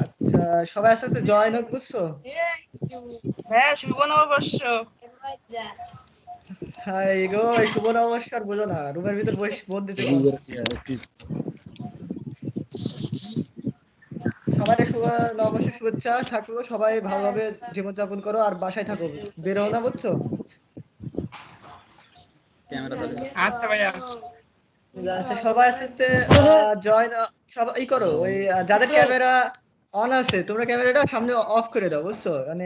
আচ্ছা সবাই একসাথে জয়েন হোক বুঝছো? হ্যাঁ শুভ নববর্ষ। হাই গো শুভ নববর্ষ আর বুঝো না রুমের ভিতর বন্দিতে সবাই শুভ নববর্ষের শুভেচ্ছা থাকলো, সবাই ভালোভাবে জীবনযাপন করো আর বাসায় থাকো, বের হও না বুঝছো? আচ্ছা ভাইয়া। আচ্ছা সবাই আস্তে আস্তে জয়েন সবাই করো, ওই যাদের ক্যামেরা অন আছে তোমরা ক্যামেরাটা সামনে অফ করে দাও বুঝছো, মানে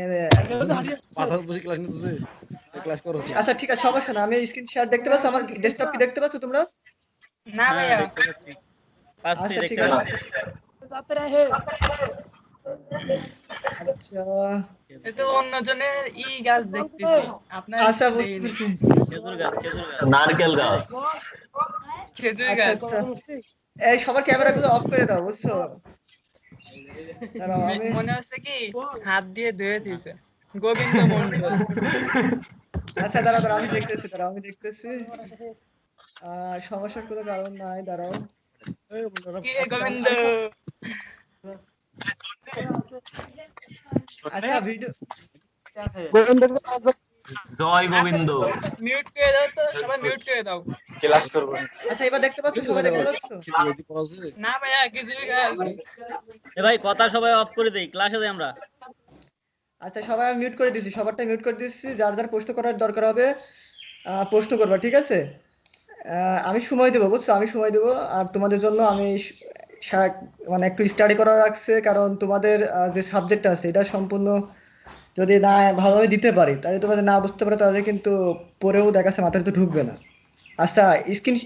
আচ্ছা ঠিক আছে সমস্যা না, আমি স্ক্রিন শেয়ার দেখতে পাচ্ছ, আমার ডেস্কটপ কি দেখতে পাচ্ছ তোমরা? না ভাইয়া। আচ্ছা ঠিক আছে। আচ্ছা এ তো অন্যজনের গাছ দেখতেছি, আপনার আচ্ছা কিছু বুঝতে দেখিনি। পারছি। নারকেল গাছ। খেজুর আচ্ছা গাছ। আচ্ছা এই সবার ক্যামেরা গুলো অফ করে দাও বুঝছো। দাঁড়াও আমি মনে হচ্ছে কি হাত দিয়ে ধুয়ে দিয়েছে। গোবিন্দ মন্ডল। আচ্ছা দাঁড়াও দাঁড়াও আমি দেখতেছি সমস্যার কোনো কারণ নাই, দাঁড়াও। কে গোবিন্দ? আচ্ছা ভিডিও জয় গোবিন্দ। মিউট করে দাও তো, সবাই মিউট করে দাও। আচ্ছা এবার দেখতে পাচ্ছ, সবাই দেখতে পাচ্ছ? না ভাইয়া খেজুর গাছ। ভাই কথা সবাই অফ করে দেই, ক্লাসে যাই আমরা। আচ্ছা সবাই মিউট করে দিছি, সবারটা মিউট করে দিচ্ছি, যার যার প্রশ্ন করার দরকার হবে প্রশ্ন করবা, ঠিক আছে? আমি সময় দেবো বুঝছো, আমি সময় দেবো আর তোমাদের জন্য আমি মানে একটু স্টাডি করা লাগছে, কারণ তোমাদের যে সাবজেক্ট আছে এটা সম্পূর্ণ যদি না ভালোভাবে দিতে পারি তাহলে তোমাদের না বুঝতে পারো, তাহলে কিন্তু পরেও দেখাচ্ছে মাথায় তো ঢুকবে না। আচ্ছা স্ক্রিন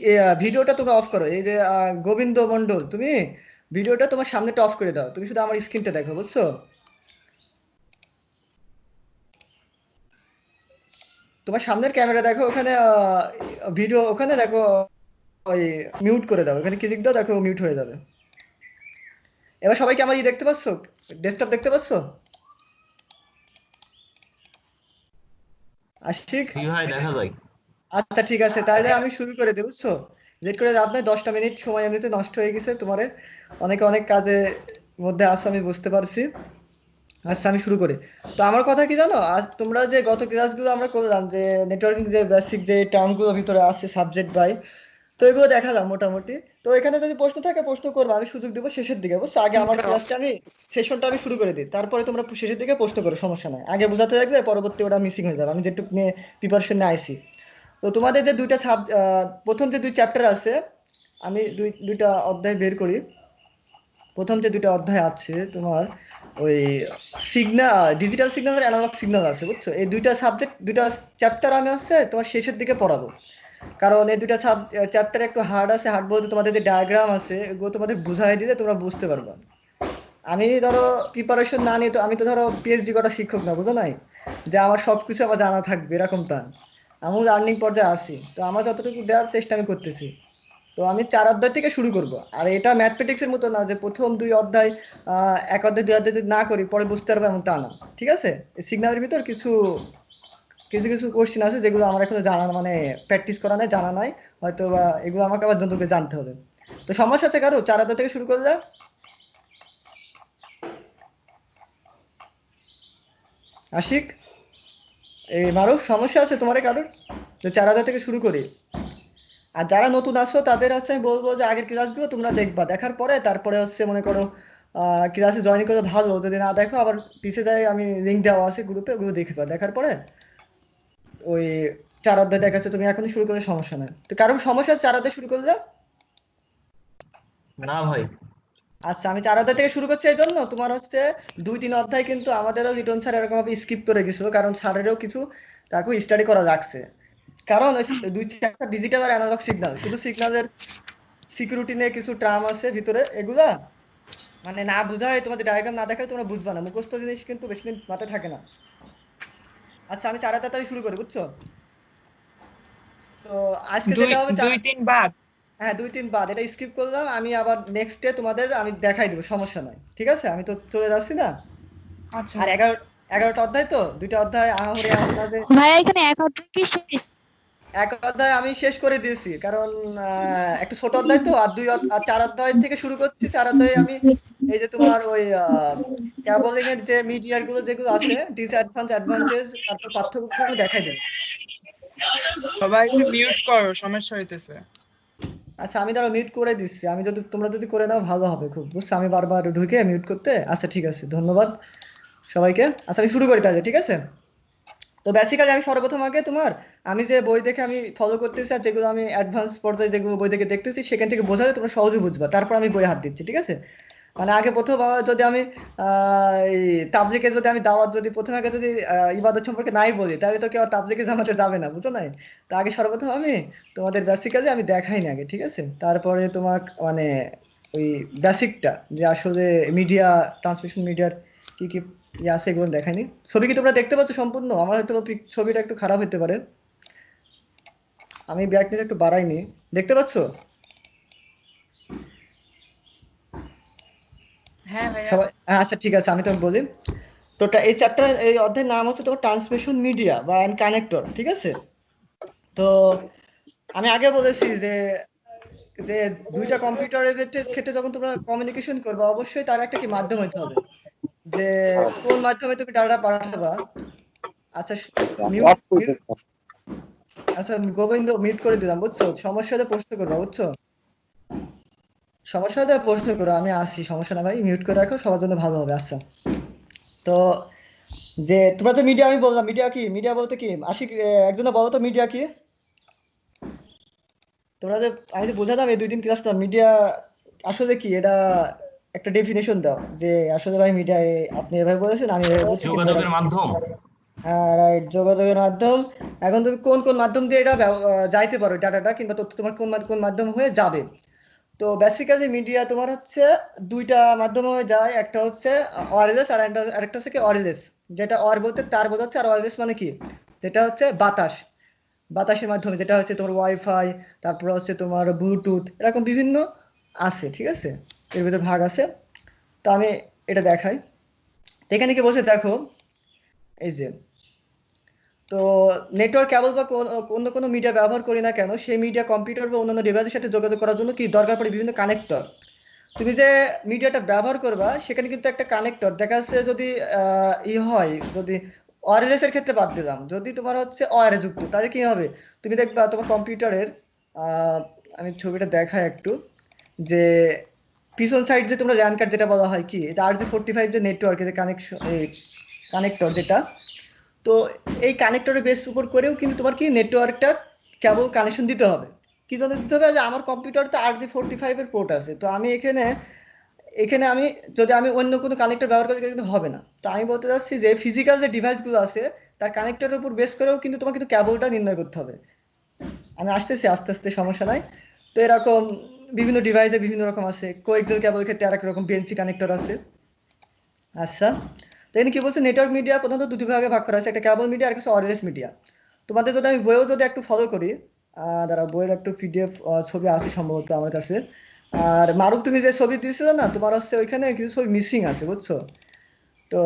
ভিডিওটা তোমরা অফ করো, এই যে গোবিন্দ মন্ডল তুমি ভিডিওটা তোমার সামনেটা অফ করে দাও, তুমি শুধু আমার স্ক্রিনটা দেখো বুঝছো। তোমার সামনের ক্যামেরা দেখো, ওখানে ভিডিও ওখানে দেখো, ওই মিউট করে দাও, ওখানে ক্লিক দাও, দেখো মিউট হয়ে যাবে। এবার সবাইকে আমার দেখতে পাচ্ছ, ডেস্কটপ দেখতে পাচ্ছ? আশিক ভাই দেখা যায়। আচ্ছা ঠিক আছে তাহলে আমি শুরু করে দেব বুঝছো, লেট করে লাভ নাই, 10টা মিনিট সময় এমনিতে নষ্ট হয়ে গেছে তোমার, অনেকে অনেক কাজে মধ্যে আছো আমি বুঝতে পারছি। আচ্ছা আমি শুরু করি। তো আমার কথা কি জানো, আজ তোমরা যে গত ক্লাসগুলো আমরা করলাম যে নেটওয়ার্কিং যে বেসিক যে টার্মগুলো ভিতরে আছে সাবজেক্ট বাই, তো এগুলো দেখালাম মোটামুটি। তো এখানে যদি প্রশ্ন থাকে প্রশ্ন করবো, আমি সুযোগ দেবো শেষের দিকে বুঝছো, আগে আমার ক্লাসটা আমি সেশনটা আমি শুরু করে দিই, তারপরে তোমরা শেষের দিকে প্রশ্ন করো, সমস্যা নাই, আগে বোঝাতে থাকলে পরবর্তী ওটা মিসিং হয়ে যাবে, আমি যেটুকু নিয়ে প্রিপারেশন নিয়ে আইছি। তো তোমাদের যে দুইটা প্রথম যে দুই চ্যাপ্টার আছে, আমি দুইটা অধ্যায় বের করি। প্রথম যে দুইটা অধ্যায় আছে তোমার ওই সিগন্যাল, ডিজিটাল সিগন্যাল আর অ্যানালগ সিগন্যাল আছে বুঝছো, এই দুইটা সাবজেক্ট দুইটা চ্যাপ্টার আমি হচ্ছে তোমার শেষের দিকে পড়াবো, কারণ এই দুইটা চ্যাপ্টার একটু হার্ড আছে, হার্ড বলতে তোমাদের যে ডায়াগ্রাম আছে এগুলো তোমাদের বুঝাই দিলে তোমরা বুঝতে পারবা। আমি ধরো প্রিপারেশন না নিয়ে তো আমি তো ধরো পিএইচডি করা শিক্ষক না, বুঝো নাই যে আমার সবকিছু আমার জানা থাকবে এরকম তা না। আমিও লার্নিং পর্যায়ে আছি, তো আমার যতটুকু দেওয়ার চেষ্টা আমি করতেছি। তো আমি 4 অধ্যায় থেকে শুরু করব, আর এটা ম্যাথমেটিক্সের মতো না যে প্রথম 2 অধ্যায় এক অধ্যায় 2 অধ্যায় যদি না করি পরে বুঝতে পারবো এমন তা না, ঠিক আছে? এই সিগন্যালের ভিতর কিছু কিছু কিছু কোশ্চেন আছে যেগুলো আমার এখনো জানা মানে প্র্যাকটিস করা নাই, জানা নাই, হয়তো বা এগুলো আমাকে আবার নতুন করে জানতে হবে। তো সমস্যা আছে কারো 4 অধ্যায় থেকে শুরু করলে? আশিক এই মারুফ সমস্যা আছে তোমার কারোর? তো 4 অধ্যায় থেকে শুরু করি। আর যারা নতুন আসো তাদের হচ্ছে আমি বলবো যে আগের ক্লাসগুলো তোমরা দেখবা, দেখার পরে তারপরে হচ্ছে মনে করো ক্লাসে জয়েন করে ভালো, যদি না দেখো আবার পিছিয়ে যাই, আমি লিঙ্ক দেওয়া আছে গ্রুপে, ওগুলো দেখবা, দেখার পরে ওই 4 অধ্যায় দেখাচ্ছে তুমি এখনই শুরু করলে সমস্যা নাই। তো কারণ সমস্যা আছে 4 অধ্যায় শুরু করলে? না ভাই। আচ্ছা আমি 4 অধ্যায় থেকে শুরু করছি, এই জন্য তোমার হচ্ছে 2-3 অধ্যায় কিন্তু আমাদেরও লিটন স্যার এরকম ভাবে স্কিপ করে গেছিল, কারণ স্যারেরও কিছু তাকে স্টাডি করা লাগছে, কারণ ওই দুই চ্যাপ্টার ডিজিটাল আর অ্যানালগ সিগন্যাল, শুধু সিগন্যালের সিকিউরিটি নিয়ে কিছু টার্ম আছে ভিতরে, এগুলা মানে না বুঝায় তোমাদের ডায়াগ্রাম না দেখায় তোমরা বুঝবা না, মুখস্থ জিনিস কিন্তু বেশি দিন মাথায় থাকে না। আচ্ছা আমি 4 তাড়াতাড়ি শুরু করি বুঝছো। তো আজকে যেটা হবে দুই তিন বাদ। হ্যাঁ 2-3 বাদ এটা স্কিপ করলাম, আমি আবার নেক্সট ডে তোমাদের আমি দেখাই দেবো, সমস্যা নাই, ঠিক আছে? আমি তো চলে যাচ্ছি না। আচ্ছা আর 11টা অধ্যায়, তো দুইটা অধ্যায় আহামরি এমন না যে ভাইয়া এখানে এক অর্ধেক কি শেষ? এক অধ্যায় আমি শেষ করে দিয়েছি, কারণ একটু ছোট অধ্যায় তো, আর আর 4 অধ্যায় থেকে শুরু করছি। 4 অধ্যায়ে আমি এই যে তোমার ওই ক্যাবলিং এর যে মিডিয়ার গুলো যেগুলো আছে, ডিসঅ্যাডভান্স অ্যাডভান্টেজ, তারপর পার্থক্য আমি দেখাই দেবো। সবাই একটু মিউট করো, সমস্যা হইতেছে। আচ্ছা, আমি ধরো মিউট করে দিচ্ছি। আমি যদি তোমরা যদি করে নাও ভালো হবে খুব, বুঝছো? আমি বারবার ঢুকে মিউট করতে। আচ্ছা ঠিক আছে, ধন্যবাদ সবাইকে। আচ্ছা আমি শুরু করি তাহলে, ঠিক আছে? তো বেসিক্যালি আমি সর্বপ্রথম আগে তোমার, আমি যে বই দেখে আমি ফলো করতেছি আর যেগুলো আমি অ্যাডভান্স পর্যায়ে যেগুলো বই দেখে দেখতেছি সেখান থেকে বোঝালে তোমরা সহজে বুঝবা, তারপর আমি বই হাত দিচ্ছি, ঠিক আছে? মানে আগে প্রথম যদি আমি এই তাবলিগে যদি আমি দাওয়াত যদি প্রথমে আগে যদি ইবাদত সম্পর্কে নাই বলি, তাহলে তো কেউ তাবলিগে জামাতে যাবে না, বুঝছো? নাই তা আগে সর্বপ্রথম আমি তোমাদের বেসিক্যালি আমি দেখাই না আগে, ঠিক আছে? তারপরে তোমাক মানে ওই বেসিকটা যে আসলে মিডিয়া, ট্রান্সমিশন মিডিয়ার কি কি আছে এগুলো দেখাইনি। ছবি কি তোমরা দেখতে পাচ্ছ সম্পূর্ণ? আমার হয়তো ছবিটা একটু খারাপ হতে পারে, আমি ব্রাইটনেস একটু বাড়াইনি। দেখতে পাচ্ছ হ্যাঁ ভাইয়া। সবাই? আচ্ছা ঠিক আছে, আমি তোমাকে বলি। এই চ্যাপ্টার এই অধ্যায়ের নাম হচ্ছে তোমার ট্রান্সমিশন মিডিয়া বা কানেক্টর, ঠিক আছে? তো আমি আগে বলেছি যে যে দুইটা কম্পিউটারের ক্ষেত্রে যখন তোমরা কমিউনিকেশন করবে, অবশ্যই তার একটা কি মাধ্যম হতে হবে, যে কোন মাধ্যমে তুমি ডাটা পাঠাবা। আচ্ছা মিউট, আচ্ছা গোবিন্দ মিউট করে দিলাম, বুঝছো? সমস্যা হলে প্রশ্ন করবা, বুঝছো? সমস্যা হলে প্রশ্ন করো, আমি আসি, সমস্যা না ভাই, মিউট করে রাখো, সবার জন্য ভালো হবে। আচ্ছা, তো যে তোমরা যে মিডিয়া, আমি বললাম মিডিয়া কি, মিডিয়া বলতে কি আশিক একজনে বলো তো মিডিয়া কি? তোমরা যে আমি যে বোঝালাম এই 2 দিন ক্লাস করলাম, মিডিয়া আসলে কি, এটা একটা ডেফিনেশন দাও যে আসলে ভাই মিডিয়া, আপনি এভাবে বলেছেন আমি এভাবে বলছি, কিংবা যোগাযোগের মাধ্যম। হ্যাঁ রাইট, যোগাযোগের মাধ্যম। এখন তুমি কোন কোন মাধ্যম দিয়ে এটা যাইতে পারো ডাটাটা, কিংবা তথ্য তোমার কোন কোন মাধ্যম হয়ে যাবে। তো বেসিক্যালি মিডিয়া তোমার হচ্ছে দুইটা মাধ্যমে হয়ে যায়, একটা হচ্ছে ওয়্যারলেস আর আরেকটা হচ্ছে কি ওয়্যারলেস। যেটা ওয়্যার বলতে তার বোঝাচ্ছে, আর ওয়্যারলেস মানে কি, যেটা হচ্ছে বাতাস, বাতাসের মাধ্যমে, যেটা হচ্ছে তোমার ওয়াইফাই, তারপর হচ্ছে তোমার ব্লুটুথ, এরকম বিভিন্ন আছে, ঠিক আছে? এর ভিতরে ভাগ আছে। তো আমি এটা দেখাই। তো এখানে কি বসে দেখো, এই যে, তো নেটওয়ার্ক কেবল বা অন্য কোনো মিডিয়া ব্যবহার করি না কেন, সেই মিডিয়া কম্পিউটার বা অন্যান্য ডিভাইসের সাথে যোগাযোগ করার জন্য কি দরকার পড়ে বিভিন্ন কানেক্টর। তুমি যে মিডিয়াটা ব্যবহার করবা সেখানে কিন্তু একটা কানেক্টর দেখা যাচ্ছে, যদি হয়, যদি ওয়্যারলেস এর ক্ষেত্রে বাদ দিলাম, যদি তোমার হচ্ছে ওয়্যারে যুক্ত, তাহলে কি হবে? তুমি দেখবা তোমার কম্পিউটারের আমি ছবিটা দেখাই একটু, যে পিছন সাইড যে তোমরা ল্যান কার্ড যেটা বলা হয় কি, যে RJ45 যে নেটওয়ার্কের যে কানেকশন, এই কানেক্টর যেটা, তো এই কানেক্টরের বেস উপর করেও কিন্তু তোমার কি নেটওয়ার্কটা কেবল কানেকশন দিতে হবে। কি জন্য দিতে হবে? যে আমার কম্পিউটার তো RJ45 এর পোর্ট আছে, তো আমি এখানে এখানে আমি যদি আমি অন্য কোনো কানেক্টর ব্যবহার করি কিন্তু হবে না। তো আমি বলতে চাচ্ছি যে ফিজিক্যাল যে ডিভাইসগুলো আছে তার কানেক্টরের উপর বেস করেও কিন্তু তোমাকে কিন্তু কেবলটা নির্ণয় করতে হবে। আমি আসতেছি আস্তে আস্তে, সমস্যা নাই। তো এরকম বিভিন্ন ডিভাইসে বিভিন্ন রকম আছে, কোএক্সেল কেবল ক্ষেত্রে আরেক রকম বিএনসি কানেক্টর আছে। আচ্ছা, তো এখানে কি বলছে, নেটওয়ার্ক মিডিয়া প্রধানত দুটি ভাগে ভাগ করা আছে, একটা কেবল মিডিয়া আর কিছু ওয়্যারলেস মিডিয়া। তোমাদের যদি আমি বইও যদি একটু ফলো করি, দাঁড়া, বইয়ের একটু পিডিএফ ছবি আছে সম্ভবত আমার কাছে। আর মারুফ, তুমি যে ছবি দিয়েছিলে না, তোমার হচ্ছে ওইখানে কিছু ছবি মিসিং আছে, বুঝছো? তো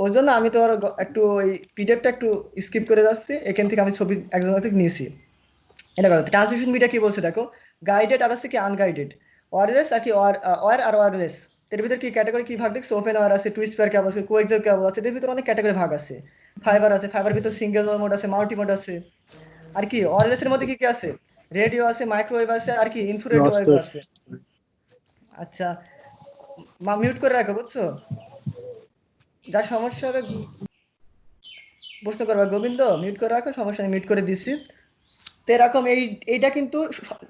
ওই জন্য আমি তোমার একটু ওই পিডিএফটা একটু স্কিপ করে যাচ্ছি, এখান থেকে আমি ছবি একজনের থেকে নিয়েছি। এটা করো। ট্রান্সমিশন মিডিয়া কি বলছে দেখো, গাইডেড আর আছে কি আনগাইডেড, ওয়্যারলেস আর কি ওয়্যার আর ওয়্যারলেস। এর ভিতরে কি ক্যাটাগরি কি ভাগ দেখছো, ওপেন ওয়্যার আছে, টুইস্ট পেয়ার কেবল আছে, কোএক্সেল কেবল আছে, এর ভিতরে অনেক ক্যাটাগরি ভাগ আছে। ফাইবার আছে, ফাইবার ভিতরে সিঙ্গেল মোড আছে, মাল্টি মোড আছে। আর কি ওয়্যারলেস এর মধ্যে কি কি আছে, রেডিও আছে, মাইক্রোওয়েভ আছে, আর কি ইনফ্রারেড ওয়েভ আছে। আচ্ছা, মিউট করে রাখো, বুঝছো? যা সমস্যা হবে প্রশ্ন করবা, গোবিন্দ মিউট করে রাখো, সমস্যা নেই, মিউট করে দিছি। তো এরকম এইটা কিন্তু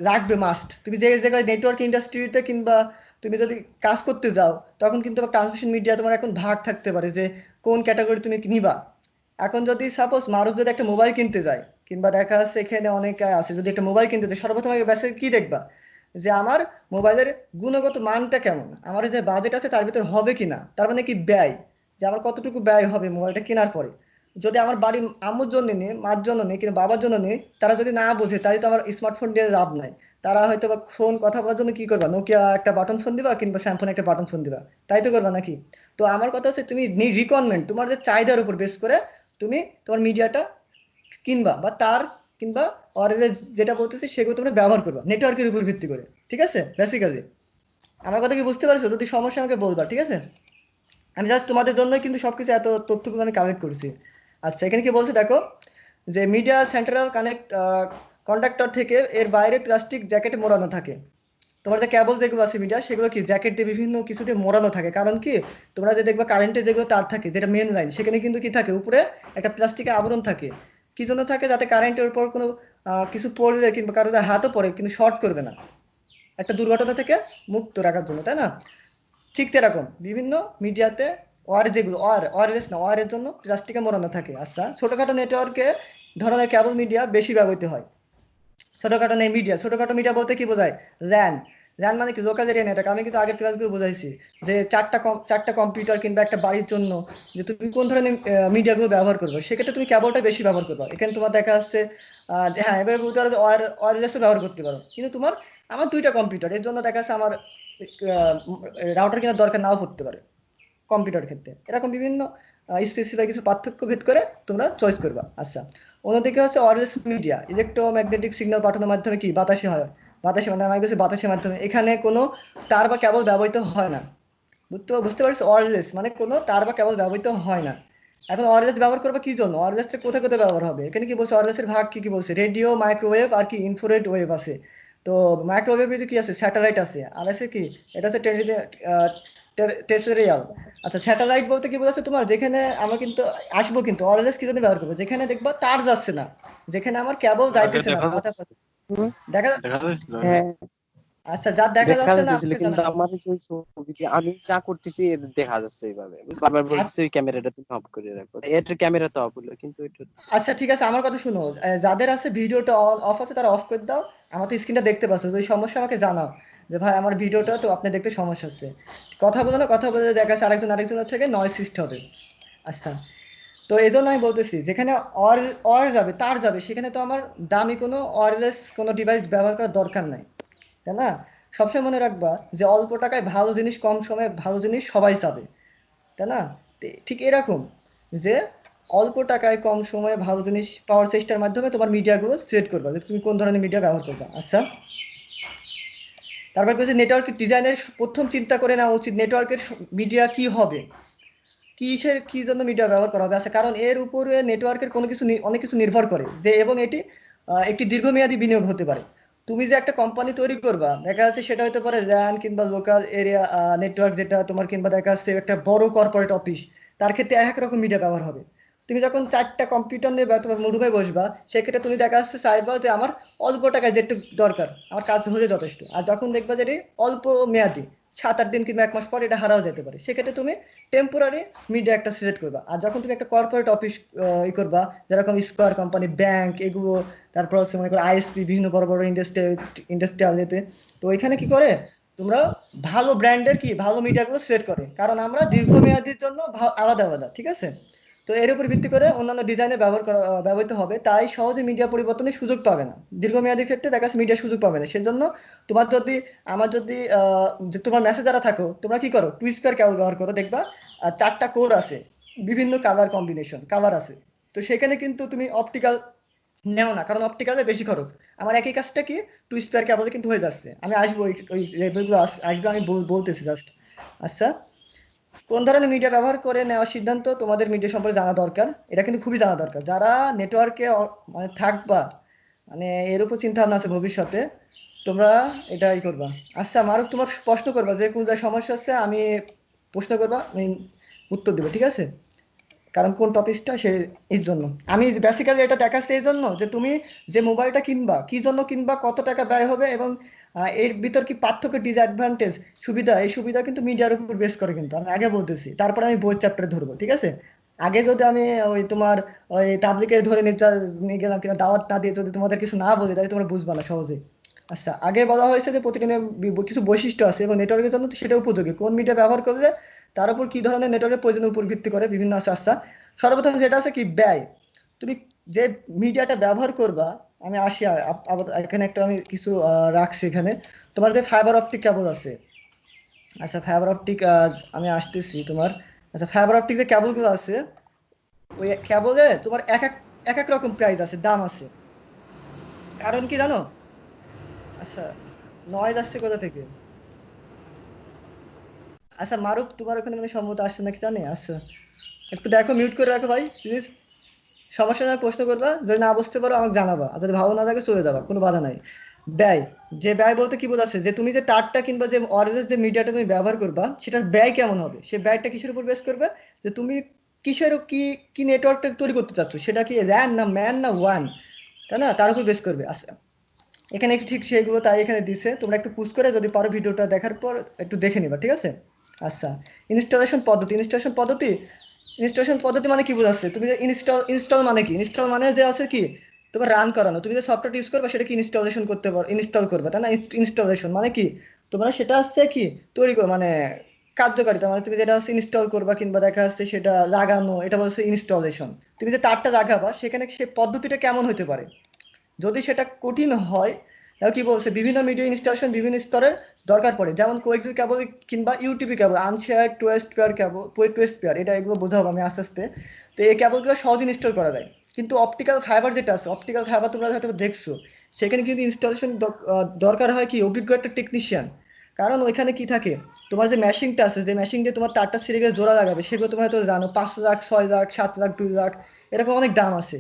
রাখবে মাস্ট। তুমি যে জায়গায় নেটওয়ার্ক ইন্ডাস্ট্রিতে কিংবা তুমি যদি কাজ করতে যাও, তখন কিন্তু ট্রান্সমিশন মিডিয়া তোমার এখন ভাগ থাকতে পারে যে কোন ক্যাটাগরি তুমি নিবা। এখন যদি সাপোজ মারুফ যদি একটা মোবাইল কিনতে যায়, কিংবা দেখা যাচ্ছে এখানে অনেকে আছে, যদি একটা মোবাইল কিনতে যায়, সর্বপ্রথম আগে বেসে কি দেখবা, যে আমার মোবাইলের গুণগত মানটা কেমন, আমার যে বাজেট আছে তার ভিতর হবে কিনা, তার মানে কি ব্যয়, যে আমার কতটুকু ব্যয় হবে মোবাইলটা কেনার পরে। যদি আমার বাড়ি আম্মুর জন্য নেই, মার জন্য নেই, কিন্তু বাবার জন্য নেই, তারা যদি না বোঝে, তাহলে তো আমার স্মার্টফোন দিয়ে লাভ নাই। তারা হয়তো বা ফোন কথা বলার জন্য কি করবা, নোকিয়া একটা বাটন ফোন দিবা, কিংবা স্যামসাং একটা বাটন ফোন দিবা, তাই তো করবা নাকি? তো আমার কথা হচ্ছে, তুমি রিকোয়ারমেন্ট, তোমার যে চাহিদার উপর বেস করে তুমি তোমার মিডিয়াটা কিনবা, বা তার কিংবা ওয়্যারলেস যেটা বলতেছি সেগুলো তোমরা ব্যবহার করবা নেটওয়ার্কের উপর ভিত্তি করে, ঠিক আছে? বেসিক্যালি আমার কথা কি বুঝতে পারছো? যদি সমস্যা আমাকে বলবা, ঠিক আছে? আমি জাস্ট তোমাদের জন্যই কিন্তু সবকিছু এত তথ্যগুলো আমি কালেক্ট করছি। আচ্ছা, এখানে কি বলছে দেখো, যে মিডিয়া সেন্ট্রাল কানেক্ট কন্ডাক্টর থেকে এর বাইরে প্লাস্টিক জ্যাকেটে মোড়ানো থাকে। তোমার যে কেবল যেগুলো আছে মিডিয়া, সেগুলো কি জ্যাকেট দিয়ে বিভিন্ন কিছু দিয়ে মোড়ানো থাকে। কারণ কি, তোমরা যে দেখবা কারেন্টে যেগুলো তার থাকে, যেটা মেন লাইন, সেখানে কিন্তু কি থাকে, উপরে একটা প্লাস্টিকের আবরণ থাকে। কি জন্য থাকে? যাতে কারেন্টের উপর কোনো কিছু পড়লে কিংবা কারো হাতও পড়ে কিন্তু শর্ট করবে না, একটা দুর্ঘটনা থেকে মুক্ত রাখার জন্য, তাই না? ঠিক তেরকম বিভিন্ন মিডিয়াতে ওয়ার যেগুলো ওয়ারলেস না, ওয়ারের জন্য প্লাস্টিকে মোড়ানো থাকে। আচ্ছা, ছোটখাটো নেটওয়ার্কে ধরনের কেবল মিডিয়া বেশি ব্যবহৃত হয়। ছোটখাটো নেই মিডিয়া, ছোটখাটো মিডিয়া বলতে কি বোঝায়? ল্যান। ল্যান মানে কি? Local area network. আমি কিন্তু আগের ক্লাসগুলো বোঝাইছি যে চারটা কম্পিউটার কিংবা একটা বাড়ির জন্য যে তুমি কোন ধরনের মিডিয়াগুলো ব্যবহার করবে, সেক্ষেত্রে তুমি কেবলটা বেশি ব্যবহার করবে। এখানে তোমার দেখা যাচ্ছে যে হ্যাঁ, এবার বলতে পারো যে ওয়্যারলেসও ব্যবহার করতে পারো, কিন্তু আমার 2টা কম্পিউটার, এর জন্য দেখা যাচ্ছে আমার রাউটার কেনার দরকার নাও পড়তে পারে কম্পিউটার ক্ষেত্রে। এরকম বিভিন্ন স্পেসিফাই কিছু পার্থক্য ভেদ করে তোমরা চয়েস করবা। আচ্ছা, অন্যদিকে হচ্ছে ওয়্যারলেস মিডিয়া ইলেকট্রোম্যাগনেটিক সিগন্যাল পাঠানোর মাধ্যমে কি বাতাসে হয়, বাতাসে মানে আমি বলছি বাতাসের মাধ্যমে। এখানে কোনো তার বা কেবল ব্যবহৃত হয় না। বুঝতে পারছো? ওয়্যারলেস মানে কোনো তার বা কেবল ব্যবহৃত হয় না। এখন ওয়্যারলেস ব্যবহার করবে কি জন্য? ওয়্যারলেসটা কোথায় কোথায় ব্যবহার হবে? এখানে কি বলছে, ওয়্যারলেসের ভাগ কি কি বলছে? রেডিও, মাইক্রোওয়েভ আর কি ইনফ্রারেড ওয়েভ আছে। তো মাইক্রোওয়েভ কি আছে? স্যাটেলাইট আছে। আর আছে কি, এটা হচ্ছে টেরেস্ট্রিয়াল। আচ্ছা, স্যাটেলাইট বলতে কি বোঝাচ্ছে তোমার? যেখানে আমরা কিন্তু আসবো, কিন্তু ওয়্যারলেস কি জন্য ব্যবহার করবো? যেখানে দেখবা তার যাচ্ছে না, যেখানে আমার কেবল আগে যাইতেছে না, দেখা যাচ্ছে, পাশাপাশি দেখা দেখা যাচ্ছিল আগে। হ্যাঁ, আচ্ছা, যার দেখা দেখা যাচ্ছে না যাচ্ছিল, আমাকে কিন্তু জানাবে। আমার ওই ছবিতে আমি যা করতেছি এটা দেখা যাচ্ছে এইভাবে। বারবার বলতেছি ওই ক্যামেরাটা তুমি অফ করে রাখো, এটার ক্যামেরা তো অফ হলো কিন্তু এটা আচ্ছা ঠিক আছে, আমার কথা শুনো। যাদের আছে ভিডিওটা অফ আছে তারা অফ করে দাও। আমার তো স্ক্রিনটা দেখতে পাচ্ছ, যদি সমস্যা আমাকে জানাও যে ভাই আমার ভিডিওটা তো আপনি দেখতে সমস্যা হচ্ছে। কথা বলো না, কথা বলে দেখা যাচ্ছে আরেকজনের থেকে নয়েজ সৃষ্টি হবে। আচ্ছা, তো এই জন্য আমি বলতেছি যেখানে অর অর যাবে, তার যাবে, সেখানে তো আমার দামি কোনো ওয়্যারলেস কোনো ডিভাইস ব্যবহার করার দরকার নাই, তাই না? সবসময় মনে রাখবা যে অল্প টাকায় ভালো জিনিস, কম সময়ে ভালো জিনিস সবাই চাবে, তাই না? ঠিক এরকম যে অল্প টাকায় কম সময়ে ভালো জিনিস পাওয়ার চেষ্টার মাধ্যমে তোমার মিডিয়াগুলো সিলেক্ট করবা যে তুমি কোন ধরনের মিডিয়া ব্যবহার করবা। আচ্ছা, তারপর বলছে নেটওয়ার্কের ডিজাইনের প্রথম চিন্তা করে নেওয়া উচিত নেটওয়ার্কের মিডিয়া কি হবে, কিসের কি জন্য মিডিয়া ব্যবহার করা হবে। আচ্ছা, কারণ এর উপরে নেটওয়ার্কের কোনো কিছু অনেক কিছু নির্ভর করে, যে এবং এটি একটি দীর্ঘমেয়াদী বিনিয়োগ হতে পারে। তুমি যে একটা কোম্পানি তৈরি করবা, দেখা যাচ্ছে সেটা হতে পারে ল্যান কিংবা লোকাল এরিয়া নেটওয়ার্ক যেটা তোমার, কিংবা দেখা যাচ্ছে একটা বড় কর্পোরেট অফিস, তার ক্ষেত্রে এক এক রকম মিডিয়া ব্যবহার হবে। তুমি যখন 4টা কম্পিউটার নিয়ে তোমার মুডুবে বসবা, সেক্ষেত্রে তুমি দেখা যাচ্ছে চাইবা যে আমার অল্প টাকায় যেটুকু দরকার আমার কাজ হলে যথেষ্ট। আর যখন দেখবা যে এটি অল্প মেয়াদি, 7-8 দিন কিংবা 1 মাস পর এটা হারাও যেতে পারে, সেক্ষেত্রে তুমি টেম্পোরারি মিডিয়া একটা সিলেক্ট করবা। আর যখন তুমি একটা কর্পোরেট অফিস করবা, যেরকম স্কোয়ার কোম্পানি, ব্যাংক, এগুলো, তারপর হচ্ছে মনে করো আইএসপি, বিভিন্ন বড় বড় ইন্ডাস্ট্রিয়াল যেতে, তো এখানে কি করে তোমরা ভালো ব্র্যান্ডের কি ভালো মিডিয়াগুলো সিলেক্ট করে, কারণ আমরা দীর্ঘমেয়াদীর জন্য আলাদা আলাদা, ঠিক আছে? তো এর উপর ভিত্তি করে অন্যান্য ডিজাইনে ব্যবহৃত হবে, তাই সহজে মিডিয়া পরিবর্তনের সুযোগ পাবে না। দীর্ঘমেয়াদীর ক্ষেত্রে দেখা যাচ্ছে মিডিয়া সুযোগ পাবে না। সেজন্য তোমার যদি আমার যদি যে তোমার মেসেজ যারা থাকো, তোমরা কি করো, টুইস্পার কেবল ব্যবহার করো। দেখবা 4টা কোর আছে, বিভিন্ন কালার কম্বিনেশন কালার আছে। তো সেখানে কিন্তু তুমি অপটিক্যাল নেও না, কারণ অপটিক্যালে বেশি খরচ। আমার একই কাজটা কি টুইস্পার কেবলে কিন্তু হয়ে যাচ্ছে। আমি আসবো ওই লেভেলগুলো আসবে, আমি বলতেছি জাস্ট। আচ্ছা, কোন ধরনের মিডিয়া ব্যবহার করে নেওয়ার সিদ্ধান্ত তোমাদের মিডিয়া সম্পর্কে জানা দরকার, এটা কিন্তু খুবই জানা দরকার। যারা নেটওয়ার্কে মানে থাকবা, মানে এর উপর চিন্তা ভাবনা আছে ভবিষ্যতে, তোমরা এটাই করবা। আচ্ছা, মারুফ তোমার প্রশ্ন করবা যে কোন জায়গায় সমস্যা হচ্ছে, আমি প্রশ্ন করবা, আমি উত্তর দেবো, ঠিক আছে? কারণ কোন টপিকটা সে এর জন্য আমি বেসিক্যালি এটা দেখাচ্ছি এই জন্য যে তুমি যে মোবাইলটা কিনবা, কি জন্য কিনবা, কত টাকা ব্যয় হবে, এবং এর ভিতর কি পার্থক্য, ডিসঅ্যাডভান্টেজ, সুবিধা, এই সুবিধা কিন্তু মিডিয়ার উপর বেস করে, কিন্তু আমি আগে বলতেছি, তারপরে আমি বই চ্যাপ্টারে ধরবো, ঠিক আছে? আগে যদি আমি ওই তোমার ওই তাবলিকে ধরে নিয়ে গেলাম কিনা, দাওয়াত না দিয়ে যদি তোমাদের কিছু না বলি, তাহলে তোমরা বুঝবা না সহজে। আচ্ছা, আগে বলা হয়েছে যে প্রতিদিনের কিছু বৈশিষ্ট্য আছে এবং নেটওয়ার্কের জন্য তো সেটা উপযোগী, কোন মিডিয়া ব্যবহার করলে তার উপর কি ধরনের নেটওয়ার্কের প্রয়োজনের উপর ভিত্তি করে বিভিন্ন আছে। আচ্ছা, সর্বপ্রথম যেটা আছে কি ব্যয়, তুমি যে মিডিয়াটা ব্যবহার করবা, আমি আসি আবার এখানে একটা আমি কিছু রাখছি এখানে। তোমার যে ফাইবার অপটিক কেবল আছে, আচ্ছা ফাইবার অপটিক, আমি আসতেছি তোমার। আচ্ছা, ফাইবার অপটিক যে কেবলগুলো আছে, ওই কেবলে তোমার এক এক রকম প্রাইস আছে, দাম আছে। কারণ কি জানো? আচ্ছা, নয়েজ আসছে কোথা থেকে? আচ্ছা মারুফ, তোমার ওখানে মানে সম্মত আসছে নাকি জানি? আচ্ছা, একটু দেখো, মিউট করে রাখো ভাই প্লিজ। সমস্যা নয়, প্রশ্ন করবা, যদি না বুঝতে পারো আমাকে জানাবা, আর যদি ভালো না থাকে চলে যাবা, কোনো বাধা নাই। ব্যয়, যে ব্যয় বলতে কি বোঝাচ্ছে, যে তুমি যে তারটা কিংবা যে ওয়্যারলেস যে মিডিয়াটা তুমি ব্যবহার করবা, সেটার ব্যয় কেমন হবে, সে ব্যয়টা কিসের উপর বেস করবে, যে তুমি কিসের কি কি নেটওয়ার্কটা তৈরি করতে চাচ্ছ, সেটা কি র্যান না ম্যান না ওয়ান, তাই না, তার উপর বেস করবে। আচ্ছা, এখানে একটু ঠিক সেইগুলো তাই এখানে দিছে, তোমরা একটু পুশ করে যদি পারো ভিডিওটা দেখার পর একটু দেখে নিবা, ঠিক আছে? আচ্ছা, ইনস্টলেশন পদ্ধতি মানে কি বোঝাচ্ছে, তুমি যে ইনস্টল মানে কি, ইনস্টল মানে যে আছে কি তোমার রান করানো, তুমি যে সফটওয়্যার ইউজ করবে সেটা কি ইনস্টলেশন করতে পারো, ইনস্টল করবে, তাই না? ইনস্টলেশন মানে কি, তোমরা সেটা হচ্ছে কি তৈরি করো, মানে কার্যকারিতা, মানে তুমি যেটা হচ্ছে ইনস্টল করবা কিংবা দেখা যাচ্ছে সেটা লাগানো, এটা হচ্ছে ইনস্টলেশন। তুমি যে তারটা লাগাবা সেখানে সে পদ্ধতিটা কেমন হতে পারে, যদি সেটা কঠিন হয়, তাহলে কি বলছে, বিভিন্ন মিডিয়া ইনস্টলেশন বিভিন্ন স্তরের দরকার পড়ে, যেমন কোএক্সিল কেবল কিংবা UTP cable, unshielded twisted pair cable, twisted pair, এটা এগুলো বোঝাবো আমি আস্তে আস্তে। তো এই কেবলগুলো সহজ ইনস্টল করা যায়, কিন্তু অপটিক্যাল ফাইবার যেটা আছে, অপটিক্যাল ফাইবার তোমরা হয়তো দেখছো, সেখানে কিন্তু ইনস্টলেশন দরকার হয় কি অভিজ্ঞ একটা টেকনিশিয়ান। কারণ ওইখানে কি থাকে, তোমার যে মেশিনটা আছে, যে মেশিন দিয়ে তোমার তারটা সিরিজে জোড়া লাগাবে, সেগুলো তোমরা হয়তো জানো 5 লাখ 6 লাখ 7 লাখ 2 লাখ, এরকম অনেক দাম আছে।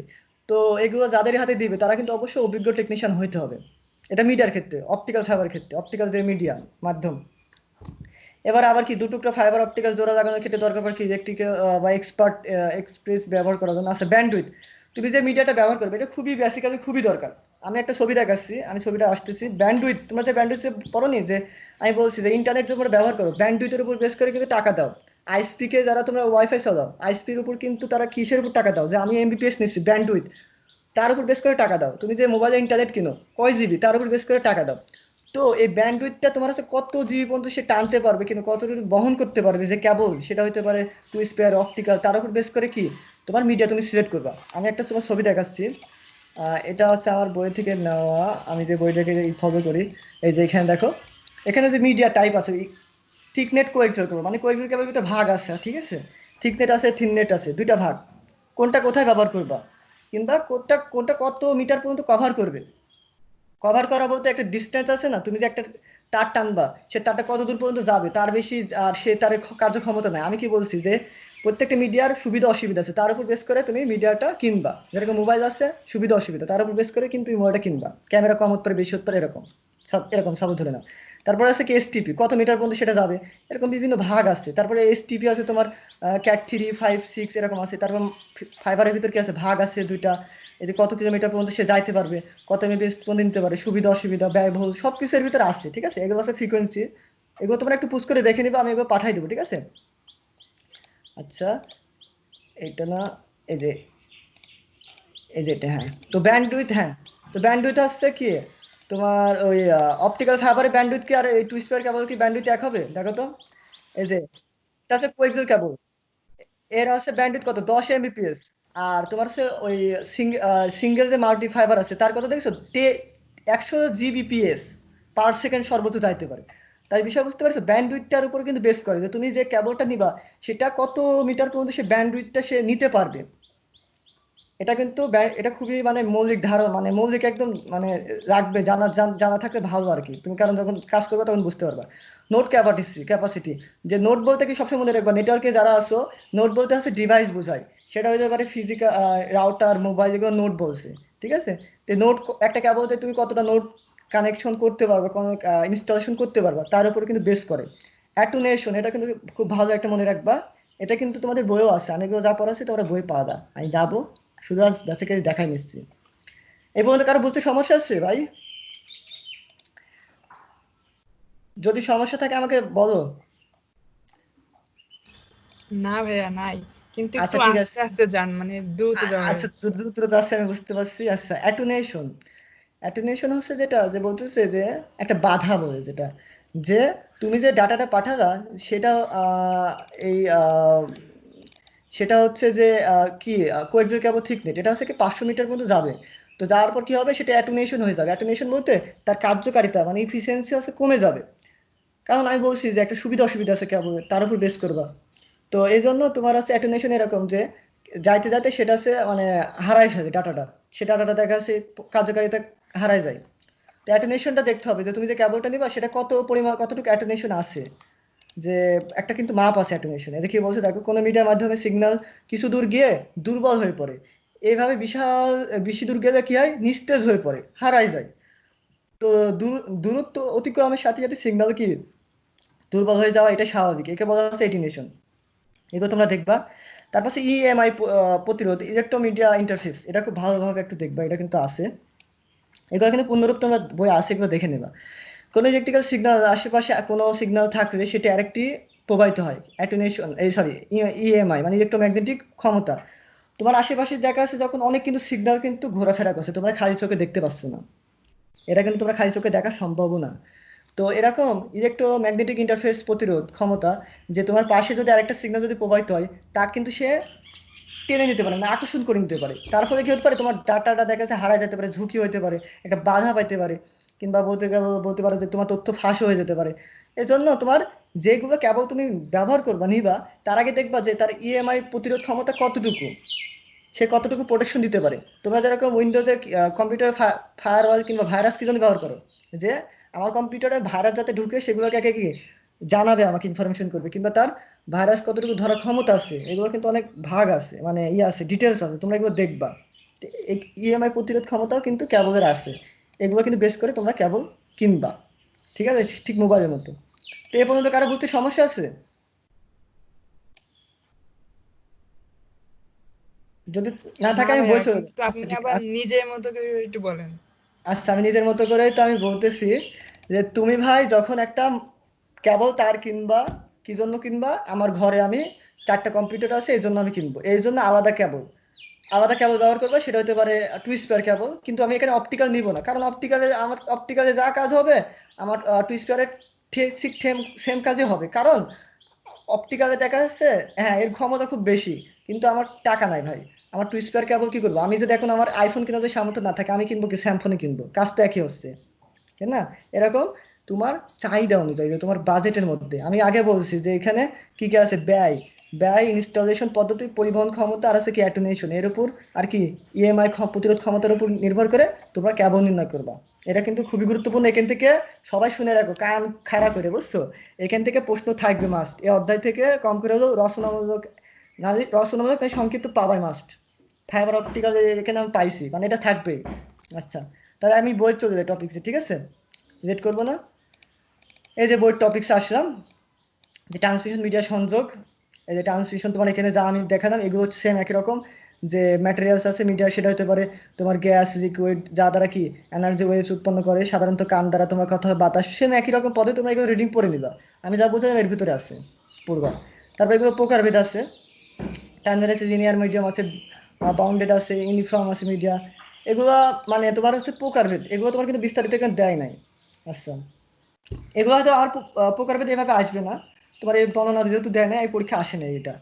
তো এগুলো যাদের হাতে দিবে তারা কিন্তু অবশ্যই অভিজ্ঞ টেকনিশিয়ান হইতে হবে। এটা মিডিয়ার ক্ষেত্রে, অপটিক্যাল ফাইবার ক্ষেত্রে, অপটিক্যাল যে মিডিয়া মাধ্যম। এবার আবার কি দুটুকরা ফাইবার অপটিক্যাল জোড়া লাগানোর ক্ষেত্রে দরকার পড়ে কি ইলেকট্রিক্যাল বা এক্সপার্ট এক্সপ্রেস ব্যবহার করার জন্য আছে ব্যান্ডউইথ। তুমি যে মিডিয়াটা ব্যবহার করবে এটা খুবই বেসিক্যালি খুবই দরকার। আমি একটা ছবি দেখাচ্ছি, আমি ছবিটা আসতেছি, ব্যান্ডউইথ, তোমরা যে ব্যান্ডউইথ পড়োনি, যে আমি বলছি যে ইন্টারনেট যখন ব্যবহার করো ব্যান্ডউইথের উপর বেস করে কিন্তু টাকা দাও। আইএসপি কে যারা তোমরা ওয়াইফাই চালাও, আইএসপির উপর কিন্তু তারা কিসের উপর টাকা দাও, যে আমি এমবিপিএস নিচ্ছি ব্যান্ডউইথ, তার উপর বেস করে টাকা দাও। তুমি যে মোবাইলে ইন্টারনেট কিনো কয় জিবি, তার উপর বেস করে টাকা দাও। তো এই ব্যান্ডউইথটা তোমার হচ্ছে কত জিবি পর্যন্ত সে টানতে পারবে, কিন্তু কতটুকু বহন করতে পারবে, যে কেবল সেটা হতে পারে টু স্পেয়ার অপটিক্যাল, তার উপর বেস করে কি তোমার মিডিয়া তুমি সিলেক্ট করবা। আমি একটা তোমার ছবি দেখাচ্ছি, এটা হচ্ছে আমার বই থেকে নেওয়া, আমি যে বইটাকে ফলো করি। এই যে এখানে দেখো, এখানে যে মিডিয়া টাইপ আছে, থিকনেট কোএক্সেল করবো, মানে কোএক্সেল কেবল দুটো ভাগ আছে, ঠিক আছে? থিকনেট আছে থিননেট আছে, দুইটা ভাগ। কোনটা কোথায় ব্যবহার করবা, কিংবা কোনটা কোনটা কত মিটার পর্যন্ত কভার করবে। কভার করা বলতে একটা ডিস্টেন্স আছে না, তুমি যে একটা তার টানবা, সে তারটা কত দূর পর্যন্ত যাবে, তার বেশি আর সে তার কার্যক্ষমতা নাই। আমি কি বলছি, যে প্রত্যেকটা মিডিয়ার সুবিধা অসুবিধা আছে, তার উপর বেস করে তুমি মিডিয়াটা কিনবা। যেরকম মোবাইল আছে সুবিধা অসুবিধা, তার উপর বেস করে কিন্তু তুমি মোবাইলটা কিনবা, ক্যামেরা কম হতে পারে বেশি হতে পারে, এরকম এরকম সাপোজ ধরে নাও। তারপরে আছে কি এসটিপি, কত মিটার পর্যন্ত সেটা যাবে, এরকম বিভিন্ন ভাগ আছে। তারপরে এসটিপি আছে তোমার ক্যাট 3 5 6 এরকম আছে। তারপর ফাইবারের ভিতর কি আছে, ভাগ আছে দুইটা, এই যে কত কিলোমিটার পর্যন্ত সে যাইতে পারবে, কত এমবিপিএস পর্যন্ত নিতে পারে, সুবিধা অসুবিধা ব্যয়বহুল সব কিছু এর ভিতরে আছে, ঠিক আছে? এগুলো আছে ফ্রিকোয়েন্সি, এগুলো তোমরা একটু পুশ করে দেখে নিবা, আমি এগুলো পাঠাই দেবো, ঠিক আছে? আচ্ছা, এইটা না, এই যে এটা, হ্যাঁ। তো ব্যান্ডউইথ, হ্যাঁ, তো ব্যান্ডউইথ আসছে কি তোমার ওই অপটিক্যাল ফাইবারের ব্যান্ডউইথ কি আর এই টু স্পেয়ার কেবল কি ব্যান্ডউইথ এক হবে, দেখো তো। এই যে এটা হচ্ছে কোএক্সিয়াল কেবল, এর হচ্ছে ব্যান্ডউইথ কত 10 এমবিপিএস। আর তোমার হচ্ছে ওই সিঙ্গেল যে মাল্টি ফাইবার আছে তার কত দেখছো 100 জিবিপিএস পার সেকেন্ড সর্বোচ্চ যাইতে পারে। তাই বিষয় বুঝতে পারছো, ব্যান্ডউইথটার উপর কিন্তু বেস করে, যে তুমি যে কেবলটা নিবা সেটা কত মিটার পর্যন্ত সে ব্যান্ডউইথটা সে নিতে পারবে। এটা কিন্তু এটা খুবই মানে মৌলিক ধারণা, মানে মৌলিক একদম, মানে রাখবে, জানা থাকলে ভালো আর কি, তুমি কারণ যখন কাজ করবে তখন বুঝতে পারবা। নোট ক্যাপাসিটি, যে নোট বলতে কি সবসময় মনে রাখবা, নেটওয়ার্কে যারা আসো, নোট বলতে হচ্ছে ডিভাইস বোঝায়, সেটা হতে পারে ফিজিক্যাল রাউটার মোবাইল, এগুলো নোট বলছে, ঠিক আছে? তো নোট, একটা কেবলতে তুমি কতটা নোট কানেকশন করতে পারবে, কোনো ইনস্টলেশন করতে পারবা, তার উপর কিন্তু বেস করে। অ্যাটুনেশন, এটা কিন্তু খুব ভালো একটা মনে রাখবা, এটা কিন্তু তোমাদের বইও আছে, অনেকগুলো যা পড়া আছে তোমরা বই পাবা, আমি যাবো শুধু আজ বেসিক্যালি দেখাই নিচ্ছি। এই পর্যন্ত কারো বুঝতে সমস্যা আছে ভাই? যদি সমস্যা থাকে আমাকে বলো। না ভাইয়া নাই, কিন্তু একটু আচ্ছা ঠিক আস্তে আছে, আস্তে যান, মানে দ্রুত যাওয়া আচ্ছা যাচ্ছে। দ্রুত যাচ্ছে আমি বুঝতে পারছি। আচ্ছা, অ্যাটুনেশন হচ্ছে যেটা, যে বলতেছে যে একটা বাধা বলে, যেটা যে তুমি যে ডাটাটা পাঠালা সেটা এই সেটা হচ্ছে যে কি কোএক্সিয়াল কেবল থিকনেট, এটা হচ্ছে কি 500 মিটার পর্যন্ত যাবে। তো যাওয়ার পর কি হবে, সেটা অ্যাটুনেশন হয়ে যাবে। অ্যাটুনেশন বলতে তার কার্যকারিতা মানে ইফিসিয়েন্সি হচ্ছে কমে যাবে। কারণ আমি বলছি যে একটা সুবিধা অসুবিধা আছে কেবল, তার উপর বেস করবা। তো এই জন্য তোমার হচ্ছে অ্যাটেনশন এরকম, যে যাইতে যাইতে সেটা হচ্ছে মানে হারাই ফেলে ডাটাটা, সে ডাটাটা দেখা যাচ্ছে কার্যকারিতা হারায় যায়। তো অ্যাটেনুয়েশনটা দেখতে হবে যে তুমি যে কেবলটা নিবা সেটা কত পরিমাণ কতটুকু অ্যাটেনুয়েশন আছে, যে একটা কিন্তু মাপ আছে অ্যাটেনুয়েশন। এটা কি বলছে দেখো, কোনো মিডিয়ার মাধ্যমে সিগন্যাল কিছু দূর গিয়ে দুর্বল হয়ে পড়ে, এইভাবে বিশাল বেশি দূর গেলে কি হয়, নিস্তেজ হয়ে পড়ে, হারায় যায়। তো দূরত্ব অতিক্রমের সাথে সাথে সিগন্যাল কি দুর্বল হয়ে যাওয়া, এটা স্বাভাবিক, একে বলা হচ্ছে এটিনেশন। এগুলো তোমরা দেখবা। তারপর ইএমআই প্রতিরোধ, ইলেকট্রোমিডিয়া ইন্টারফেস, এটা খুব ভালোভাবে একটু দেখবা, এটা কিন্তু আছে। এগুলো কিন্তু পূর্ণরূপ তোমরা বই আছে, এগুলো দেখে নেবা। কোনো ইলেকট্রিক্যাল সিগন্যাল আশেপাশে কোনো সিগন্যাল থাকলে সেটা আরেকটি প্রবাহিত হয় অ্যাটেনুয়েশন, এই সরি ইএমআই মানে ইলেকট্রোম্যাগনেটিক ক্ষমতা। তোমার আশেপাশে দেখা আছে যখন অনেক কিন্তু সিগন্যাল কিন্তু ঘোরাফেরা করছে, তোমরা খালি চোখে দেখতে পাচ্ছ না, এটা কিন্তু তোমরা খালি চোখে দেখা সম্ভব না। তো এরকম ইলেকট্রোম্যাগনেটিক ইন্টারফেস প্রতিরোধ ক্ষমতা, যে তোমার পাশে যদি আরেকটা সিগন্যাল যদি প্রবাহিত হয়, তা কিন্তু সে টেনে নিতে পারে না, আকর্ষণ করে নিতে পারে। তার ফলে কি হতে পারে, তোমার ডাটাটা দেখা যাচ্ছে হারায় যেতে পারে, ঝুঁকি হতে পারে, একটা বাধা পাইতে পারে, কিংবা বলতে পারো যে তোমার তথ্য ফাঁস হয়ে যেতে পারে। এজন্য তোমার যেগুলো কেবল তুমি ব্যবহার করবা নিবা, তার আগে দেখবা যে তার ইএমআই প্রতিরোধ ক্ষমতা কতটুকু, সে কতটুকু প্রোটেকশন দিতে পারে। তোমরা যেরকম উইন্ডোজে কম্পিউটার ফায়ারওয়াল কিংবা ভাইরাস কি জন্য ব্যবহার করো, যে আমার কম্পিউটারে ভাইরাস যাতে ঢুকে সেগুলোকে আগে কি জানাবে, আমাকে ইনফরমেশন করবে, কিংবা তার ভাইরাস কতটুকু ধরার ক্ষমতা আছে, এগুলো কিন্তু অনেক ভাগ আছে, মানে আছে, ডিটেলস আছে, তোমরা এগুলো দেখবা। ইএমআই প্রতিরোধ ক্ষমতাও কিন্তু কেবলের আছে, এগুলো কিন্তু বেস করে তোমরা কেবল কিনবা। ঠিক আছে, ঠিক মোবাইলের মতো। তো এ পর্যন্ত কারো বুঝতে সমস্যা আছে? যদি না না থাকে আমি ভাইয়া, বলছি। কিন্তু আচ্ছা আপনি ঠিক আবার আছে, নিজের মতো করে একটু বলেন। আচ্ছা আমি নিজের মতো করেই তো আমি বলতেছি, যে তুমি ভাই যখন একটা কেবল তার কিনবা, কি জন্য কিনবা, আমার ঘরে আমি 4টা কম্পিউটার আছে এই জন্য আমি কিনবো, এই জন্য আলাদা কেবল ব্যবহার করবো, সেটা হতে পারে টুইস্ট পেয়ার কেবল। কিন্তু আমি এখানে অপটিক্যাল নিব না, কারণ আমার অপটিক্যালে যা কাজ হবে আমার টুইস্ট পেয়ারের ঠিক সেম কাজই হবে। কারণ অপটিক্যালে দেখা যাচ্ছে হ্যাঁ এর ক্ষমতা খুব বেশি, কিন্তু আমার টাকা নাই ভাই, আমার টুইস্ট পেয়ার কেবল কি করবো, আমি যদি এখন আমার আইফোন কেনার যদি সামর্থ্য না থাকে, আমি কিনবো কি, স্যামসংই কিনবো, কাজ তো একই হচ্ছে, তাই না? এরকম তোমার চাহিদা অনুযায়ী, যে তোমার বাজেটের মধ্যে, আমি আগে বলছি যে এখানে কি কি আছে, ব্যয়, ইনস্টলেশন পদ্ধতি, পরিবহন ক্ষমতা, আর আছে কি অ্যাটেনুয়েশন, এর উপর আর কি ইএমআই প্রতিরোধ ক্ষমতার উপর নির্ভর করে তোমরা কেবল নির্ণয় করবা। এটা কিন্তু খুবই গুরুত্বপূর্ণ, এখান থেকে সবাই শুনে রাখো, কান খাড়া করে, বুঝছো? এখান থেকে প্রশ্ন থাকবে মাস্ট, এই অধ্যায় থেকে কম করে হলেও রচনামূলক, রচনামূলক তাই সংক্ষিপ্ত পাবাই মাস্ট। ফাইবার অপটিক্যাল এখানে আমি পাইছি, মানে এটা থাকবেই। আচ্ছা, তাহলে আমি বই চলে যাই টপিকসে, ঠিক আছে, লেট করবো না। এই যে বইয়ের টপিকসে আসলাম, যে ট্রান্সমিশন মিডিয়া সংযোগ। এই যে ট্রান্সমিশন তোমার এখানে যা আমি দেখালাম এগুলো সেম একই রকম, যে ম্যাটেরিয়ালস আছে মিডিয়া, সেটা হতে পারে তোমার গ্যাস, লিকুইড, যা দ্বারা কি এনার্জি ওয়েভস উৎপন্ন করে, সাধারণত কান দ্বারা, তোমার কথা হয় বাতাস, সেম একই রকম পদে তোমরা এগুলো রিডিং পড়ে নিবা। আমি যা বুঝলাম এর ভিতরে আছে পূর্বা। তারপর এগুলো প্রকারভেদ আছে, টার্মিনাল আছে, লিনিয়ার মিডিয়াম আছে, বাউন্ডেড আছে, ইউনিফর্ম আছে মিডিয়া। এগুলো মানে তোমার হচ্ছে প্রকারভেদ, এগুলো তোমার কিন্তু বিস্তারিত এখানে দেয় নাই। আচ্ছা, এগুলো হয়তো আমার প্রকারভেদ এভাবে আসবে না, তোমার এই বর্ণনা যেহেতু দেয় না, এই পরীক্ষা আসে না এটা,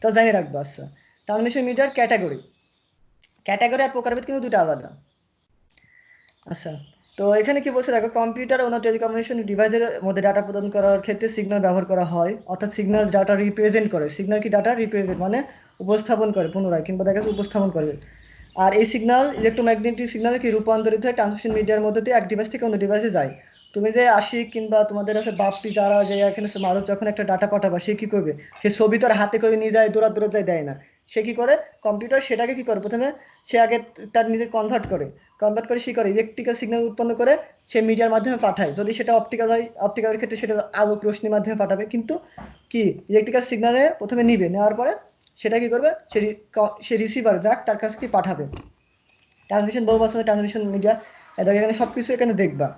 তো জানিয়ে রাখবো। আচ্ছা, ট্রান্সমিশন মিডিয়ার ক্যাটাগরি, আর প্রকারভেদ কিন্তু দুটো আলাদা। আচ্ছা, তো এখানে কি বলছে দেখো, কম্পিউটার ও টেলিকমিউনিকেশন ডিভাইসের মধ্যে ডাটা প্রদান করার ক্ষেত্রে সিগন্যাল ব্যবহার করা হয়, অর্থাৎ সিগন্যাল ডাটা রিপ্রেজেন্ট করে, সিগন্যাল কি ডাটা রিপ্রেজেন্ট মানে উপস্থাপন করে, পুনরায় কিংবা দেখা যাচ্ছে উপস্থাপন করে। আর এই সিগন্যাল ইলেকট্রোম্যাগনেটিক সিগন্যাল কি রূপান্তরিত হয়ে ট্রান্সমিশন মিডিয়ার মধ্যে দিয়ে এক ডিভাইস থেকে অন্য ডিভাইসে যায়। তুমি যে আশিক কিংবা তোমাদের আছে বাপ্পি, যারা যে এখানে মারুফ, যখন একটা ডাটা পাঠাবা সে কি করবে, সে ছবি তো আর হাতে করে নিয়ে যায়, দৌড়া যায় দেয় না। সে কি করে, কম্পিউটার সেটাকে কি করে, প্রথমে সে আগে তার নিজে কনভার্ট করে সে করে ইলেকট্রিক্যাল সিগন্যাল উৎপন্ন করে, সে মিডিয়ার মাধ্যমে পাঠায়। যদি সেটা অপটিক্যাল হয়, অপটিক্যালের ক্ষেত্রে সেটা আলোক রশ্মির মাধ্যমে পাঠাবে, কিন্তু কি ইলেকট্রিক্যাল সিগন্যালে প্রথমে নিবে, নেওয়ার পরে সেটা কি করবে, সে রিসিভার যাক তার কাছে কি পাঠাবে। ট্রান্সমিশন বহু বছরের ট্রান্সমিশন মিডিয়া, দেখো এখানে সব কিছু এখানে দেখবা।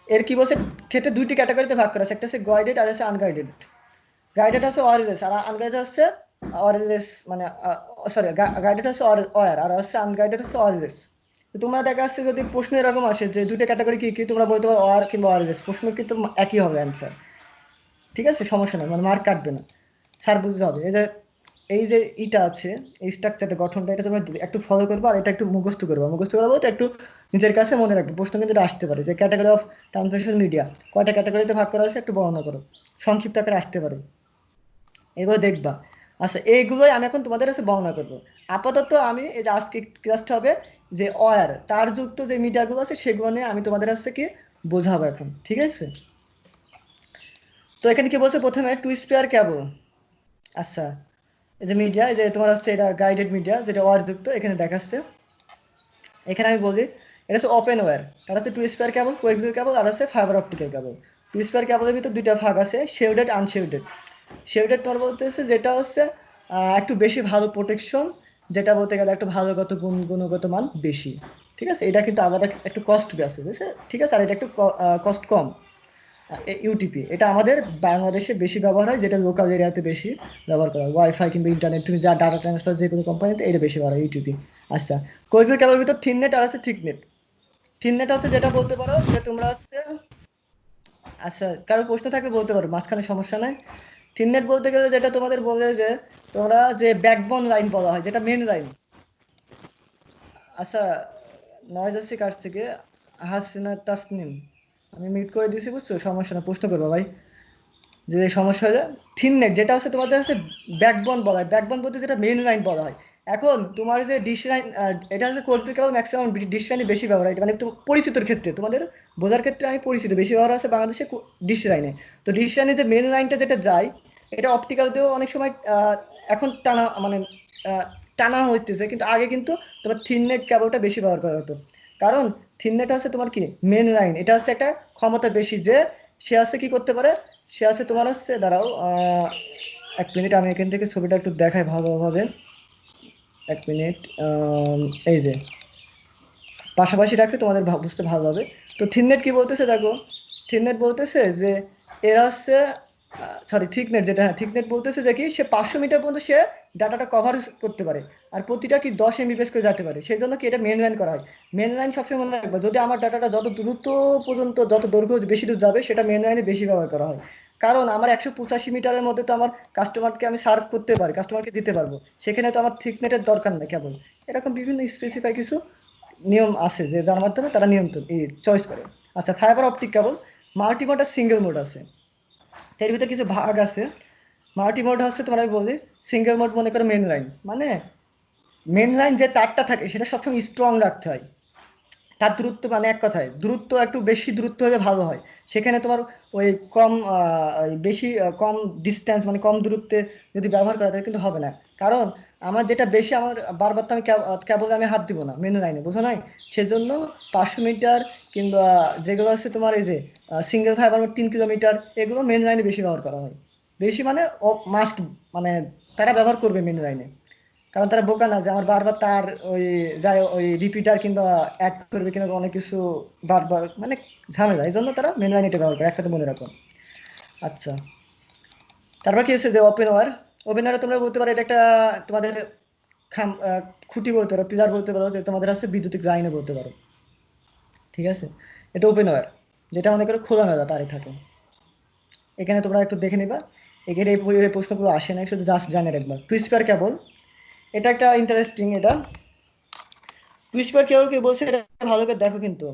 এর কি বলছে, ক্ষেত্রে দুইটি ক্যাটাগরিতে ভাগ করা আছে, একটা হচ্ছে গাইডেড আর আছে আনগাইডেড। গাইডেড হচ্ছে ওয়্যারলেস, আর আনগাইডেড হচ্ছে ওয়্যারলেস, মানে সরি, গাইডেড হচ্ছে ওয়্যার, আর হচ্ছে আনগাইডেড হচ্ছে ওয়্যারলেস। তোমরা দেখা যাচ্ছে যদি প্রশ্ন এরকম আসে যে দুইটা ক্যাটাগরি কি কি, তোমরা বলতে পারো ওয়্যার কিংবা ওয়্যারলেস, প্রশ্ন কিন্তু একই হবে অ্যান্সার, ঠিক আছে, সমস্যা নেই, মানে মার্ক কাটবে না, স্যার বুঝতে হবে। এই যে ইটা আছে, এই স্ট্রাকচারটা, গঠনটা, এটা তোমরা একটু ফলো করবে, আর এটা একটু মুখস্থ করবো, তো একটু নিজের কাছে মনে রাখবে, প্রশ্ন কিন্তু এটা আসতে পারে, যে ক্যাটাগরি অফ ট্রান্সমিশন মিডিয়া কয়টা ক্যাটাগরিতে ভাগ করা আছে একটু বর্ণনা করো, সংক্ষিপ্ত আকারে আসতে পারে, এগুলো দেখবা। আচ্ছা, এইগুলোই আমি এখন তোমাদের কাছে বর্ণনা করবো। আপাতত আমি এই যে আজকে ক্লাসটা হবে যে ওয়্যার তারযুক্ত যে মিডিয়াগুলো আছে সেগুলো নিয়ে আমি তোমাদের কাছ থেকে বোঝাবো এখন, ঠিক আছে? তো এখানে কি বলছে প্রথমে টু স্পেয়ার কেবল। আচ্ছা, এই যে মিডিয়া, এই যে তোমার হচ্ছে এটা গাইডেড মিডিয়া যেটা ওয়্যার যুক্ত, এখানে দেখাচ্ছে। এখানে আমি বলি এটা হচ্ছে ওপেন ওয়্যার, এটা হচ্ছে টু স্পেয়ার কেবল, কোএক্সিয়াল কেবল, আর হচ্ছে ফাইবার অপটিক্যাল কেবল। টু স্পেয়ার কেবলের ভিতর দুইটা ভাগ আছে, শেডেড আনশেডেড। শেডেড তোমার বলতেছে যেটা হচ্ছে একটু বেশি ভালো প্রোটেকশন, যেটা বলতে গেলে একটু ভালোগত গুণগত মান বেশি, ঠিক আছে? এটা কিন্তু আলাদা একটু কস্ট আছে, বুঝছে, ঠিক আছে? আর এটা একটু কস্ট কম। ইউটিপি এটা আমাদের বাংলাদেশে বেশি ব্যবহার হয়, যেটা লোকাল এরিয়াতে বেশি ব্যবহার করা হয়, ওয়াইফাই কিংবা ইন্টারনেট, তুমি যা ডাটা ট্রান্সফার যে কোনো কোম্পানিতে এটা বেশি ব্যবহার হয়, ইউটিপি। আচ্ছা, কোয়েক্সিয়াল কেবলের ভিতর থিননেট আর আছে থিকনেট। থিননেট হচ্ছে যেটা বলতে পারো যে তোমরা হচ্ছে, আচ্ছা কারো প্রশ্ন থাকলে বলতে পারো, মাঝখানে সমস্যা নাই। থিননেট বলতে গেলে যেটা তোমাদের বলে যে তোমরা যে ব্যাকবোন লাইন বলা হয়, যেটা মেন লাইন। আচ্ছা, নয়েজ আসছে কার থেকে? হাসিনা তাসনিম, আমি মিউট করে দিয়েছি, বুঝছো? সমস্যা না, প্রশ্ন করবো ভাই। যে সমস্যা হলে থিননেট যেটা হচ্ছে তোমাদের হচ্ছে ব্যাকবোন বলা হয়, ব্যাকবোন বলতে যেটা মেন লাইন বলা হয়। এখন তোমার যে ডিশ লাইন, এটা হচ্ছে কোর্সের কেবল ম্যাক্সিমাম ডিশ লাইনে বেশি ব্যবহার হয়, মানে পরিচিতর ক্ষেত্রে তোমাদের বোঝার ক্ষেত্রে আমি পরিচিত, বেশি ব্যবহার আছে বাংলাদেশে ডিশ লাইনে। তো ডিশ লাইনে যে মেন লাইনটা যেটা যায়, এটা অপটিক্যাল দিয়েও অনেক সময় এখন টানা, মানে টানা হইতেছে, কিন্তু আগে কিন্তু তোমার থিননেট কেবলটা বেশি ব্যবহার করা হতো। কারণ থিননেট হচ্ছে তোমার কি মেন লাইন, এটা হচ্ছে একটা ক্ষমতা বেশি, যে সে আছে কি করতে পারে, সে আছে তোমার হচ্ছে, দাঁড়াও এক মিনিট, আমি এখান থেকে ছবিটা একটু দেখাই ভালোভাবে। এক মিনিট, এই যে পাশাপাশি রাখলে তোমাদের বুঝতে ভালো হবে। তো থিননেট কি বলতেছে দেখো, থিননেট বলতেছে যে এরা হচ্ছে, সরি থিকনেট, যেটা হ্যাঁ থিকনেট বলতেছে যে কি সে 500 মিটার পর্যন্ত সে ডাটাটা কভার করতে পারে, আর প্রতিটা কি 10 MBps করে যেতে পারে, সেই জন্য কি এটা মেন লাইন করা হয়। মেন লাইন সবসময় মনে রাখবে, যদি আমার ডাটাটা যত দ্রুত পর্যন্ত, যত দৈর্ঘ্য বেশি দূর যাবে, সেটা মেন লাইনে বেশি ব্যবহার করা হয়। কারণ আমার 185 মিটারের মধ্যে তো আমার কাস্টমারকে আমি সার্ভ করতে পারি, কাস্টমারকে দিতে পারবো, সেখানে তো আমার থিকনেটের দরকার নেই কেবল। এরকম বিভিন্ন স্পেসিফাই কিছু নিয়ম আছে যে যার মাধ্যমে তারা নিয়ন্ত্রণ চয়েস করে। আচ্ছা, fibre optic cable multi mode আর সিঙ্গেল মোড আছে, এর ভিতরে কিছু ভাগ আছে। মাল্টি মোড হচ্ছে তোমার আমি বলি, সিঙ্গেল মোড মনে করো মেন লাইন, মানে মেন লাইন যে তারটা থাকে সেটা সবসময় স্ট্রং রাখতে হয়, তার দূরত্ব, মানে এক কথায় দূরত্ব একটু বেশি দূরত্ব হলে ভালো হয়। সেখানে তোমার ওই কম ওই বেশি কম ডিস্টেন্স, মানে কম দূরত্বে যদি ব্যবহার করা যায় কিন্তু হবে না। কারণ আমার যেটা বেশি, আমার বারবার তো আমি কেবল আমি হাত দিব না মেনু লাইনে, বুঝো নাই? সেজন্য 500 মিটার কিংবা যেগুলো আছে তোমার এই যে সিঙ্গেল ফাইবার 3 কিলোমিটার, এগুলো মেন লাইনে বেশি ব্যবহার করা হয়। বেশি মানে ও মাস্ট, মানে তারা ব্যবহার করবে মেন লাইনে। কারণ তারা বোকা না যে আমার বারবার তার ওই যায় ওই রিপিটার কিংবা অ্যাড করবে কিংবা অনেক কিছু বারবার, মানে ঝামেলা, এই জন্য তারা মেন লাইন এটা ব্যবহার করে, একসাথে মনে রাখো। আচ্ছা, তারপর কি হচ্ছে যে ওপেন ওয়ার। ওপেন ওয়ারে তোমরা বলতে পারো এটা একটা তোমাদের খুঁটি বলতে পারো, পিলার বলতে পারো, যে তোমাদের আছে বিদ্যুতিক লাইনে বলতে পারো, ঠিক আছে? এটা ওপেন ওয়ার, যেটা মনে করো খোলামেলা তারই থাকে। এখানে তোমরা একটু দেখে নিবা, এখানে এই প্রশ্নগুলো আসে না, শুধু জাস্ট জানে রাখবা। টুইস্পার কেবল, এটা একটা ইন্টারেস্টিং, এটা টুইস্পার কেউ কেউ বলছে এটা ভালো করে দেখো কিন্তু।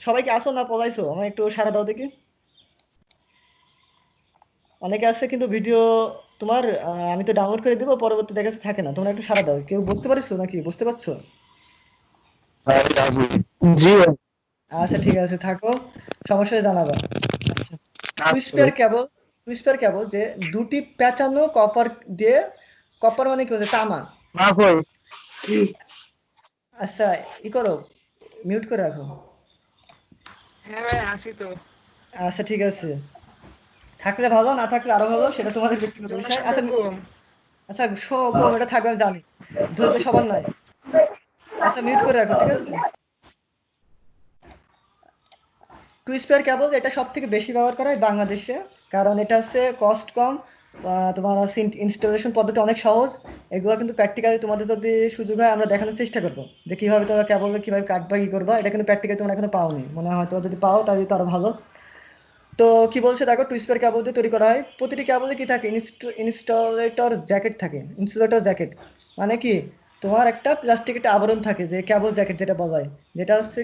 সবাইকে আসো না পলাইছো, আমার একটু সারা দাও দেখি। অনেকে আছে কিন্তু ভিডিও তোমার আমি তো ডাউনলোড করে দেবো, পরবর্তী দেখা যাচ্ছে থাকে না, তোমরা একটু সারা দাও। কেউ বুঝতে পারছো নাকি, বুঝতে পারছো? জি আচ্ছা ঠিক আছে, থাকো, সমস্যা হলে জানাবা। আচ্ছা, টুইস্পার কেবল, টুইস্পার কেবল যে দুটি পেঁচানো কপার দিয়ে, কপার মানে কি বলছে, তামা। আচ্ছা, ই করো, মিউট করে রাখো। হ্যাঁ ভাই আছি তো। আচ্ছা ঠিক আছে, থাকলে ভালো, না থাকলে আরো ভালো, সেটা তোমাদের ব্যক্তিগত বিষয়। জনসংখ্যা আচ্ছা কম। আচ্ছা, কম এটা থাকবে আমি জানি, ধৈর্য সবার নাই। আচ্ছা মিউট করে রাখো, ঠিক আছে? টু স্পেয়ার কেবল এটা সব থেকে বেশি ব্যবহার করা হয় বাংলাদেশে, কারণ এটা হচ্ছে কস্ট কম, তোমার হচ্ছে ইনস্টলেশন পদ্ধতি অনেক সহজ। এগুলো কিন্তু প্র্যাকটিক্যালি তোমাদের যদি সুযোগ হয় আমরা দেখানোর চেষ্টা করবো, যে কীভাবে তোমরা কেবল কীভাবে কাটবা কী করবা, এটা কিন্তু প্র্যাকটিক্যালি তোমরা এখনো পাওনি, মনে হয় তোমরা যদি পাও তাহলে তো আরো ভালো। তো কি বলছে দেখো, টু স্পেয়ার কেবল দিয়ে তৈরি করা হয়, প্রতিটি কেবলে কি থাকে, ইনস্টলেটর জ্যাকেট থাকে। ইনসুলেটর জ্যাকেট মানে কি, তোমার একটা প্লাস্টিকের একটা আবরণ থাকে, যে কেবল জ্যাকেট যেটা বলা হয়, যেটা হচ্ছে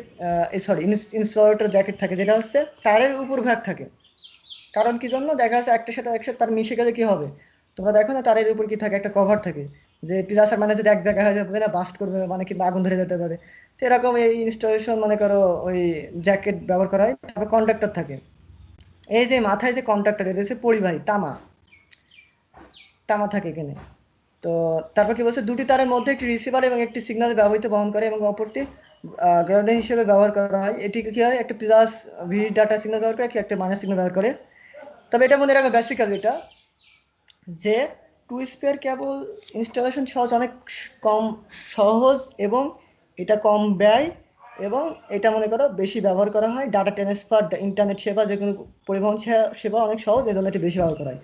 সরি ইনসুলেটর জ্যাকেট থাকে, যেটা হচ্ছে তারের উপর ভাগ থাকে। কারণ কি জন্য, দেখা যাচ্ছে একটার সাথে একসাথে তার মিশে গেলে কি হবে, তোমরা দেখো না তারের উপর কি থাকে, একটা কভার থাকে, যে প্রিজাসার মানে যদি এক জায়গায় হয়ে যাবে না বাস্ট করবে মানে কিংবা আগুন ধরে যেতে পারে, তো এরকম এই ইনস্টলেশন মনে করো ওই জ্যাকেট ব্যবহার করা হয়। তারপর কন্ডাক্টর থাকে, এই যে মাথায় যে কন্ডাক্টর এটা হচ্ছে পরিবাহী তামা, তামা থাকে এখানে। তো তারপর কি বলছে, দুটি তারের মধ্যে একটি রিসিভার এবং একটি সিগন্যাল ব্যবহৃত বহন করে এবং অপরটি গ্রাউন্ড হিসেবে ব্যবহার করা হয়। এটি কি হয়, একটা প্লাস ভি ডাটা সিগন্যাল ব্যবহার করে, কি একটা মাইনাস সিগন্যাল ব্যবহার করে। তবে এটা মনে রাখবে বেসিক্যালি এটা যে টু স্পেয়ার কেবল ইনস্টলেশন সহজ, অনেক কম সহজ এবং এটা কম ব্যয়, এবং এটা মনে করো বেশি ব্যবহার করা হয়। ডাটা ট্রান্সফার, ইন্টারনেট সেবা, যে কোনো পরিবহন সেবা অনেক সহজ, এই জন্য এটি বেশি ব্যবহার করা হয়।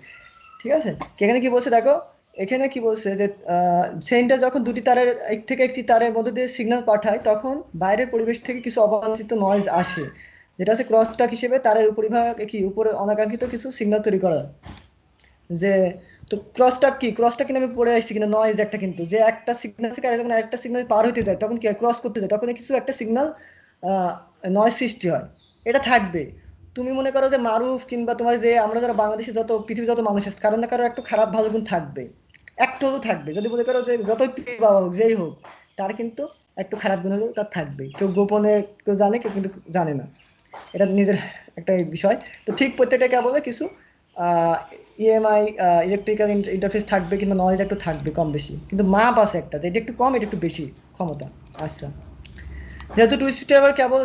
ঠিক আছে, এখানে কি বলছে দেখো, এখানে কি বলছে যে সেন্টার যখন দুটি তারের এক থেকে একটি তারের মধ্যে দিয়ে সিগন্যাল পাঠায় তখন বাইরের পরিবেশ থেকে কিছু অবাঞ্ছিত নয়েজ আসে, যেটা হচ্ছে ক্রসটক হিসেবে তারের উপরিভাগে কি উপরে অনাকাঙ্ক্ষিত কিছু সিগন্যাল তৈরি করা হয়। যে তো ক্রসটক কি, ক্রসটক কিন্তু আমি পড়ে আসছি কিনা, নয়েজ একটা, কিন্তু যে একটা সিগন্যাল থেকে যখন আরেকটা সিগন্যাল পার হতে যায় তখন কি ক্রস করতে যায় তখন কিছু একটা সিগন্যাল নয়েজ সৃষ্টি হয়, এটা থাকবে। তুমি মনে করো যে মারুফ কিংবা তোমার যে আমরা যারা বাংলাদেশে যত পৃথিবীর যত মানুষ আছে কারো না কারো একটু খারাপ ভালো গুণ থাকবে, একটু হলেও থাকবে। যদি মনে করো যে যতই পীর বাবা হোক যেই হোক, তার কিন্তু একটু খারাপ গুণ হলেও তার থাকবে, কেউ গোপনে কেউ জানে, কেউ কিন্তু জানে না, এটা নিজের একটা বিষয়। তো ঠিক প্রত্যেকটা কেবলে কিছু ইএমআই ইলেকট্রিক্যাল ইন্টারফেস থাকবে, কিন্তু নয়েজ একটু থাকবে কম বেশি, কিন্তু মাপ আছে একটা, যে এটা একটু কম এটা একটু বেশি ক্ষমতা। আচ্ছা, যেহেতু টু স্টেবার কেবল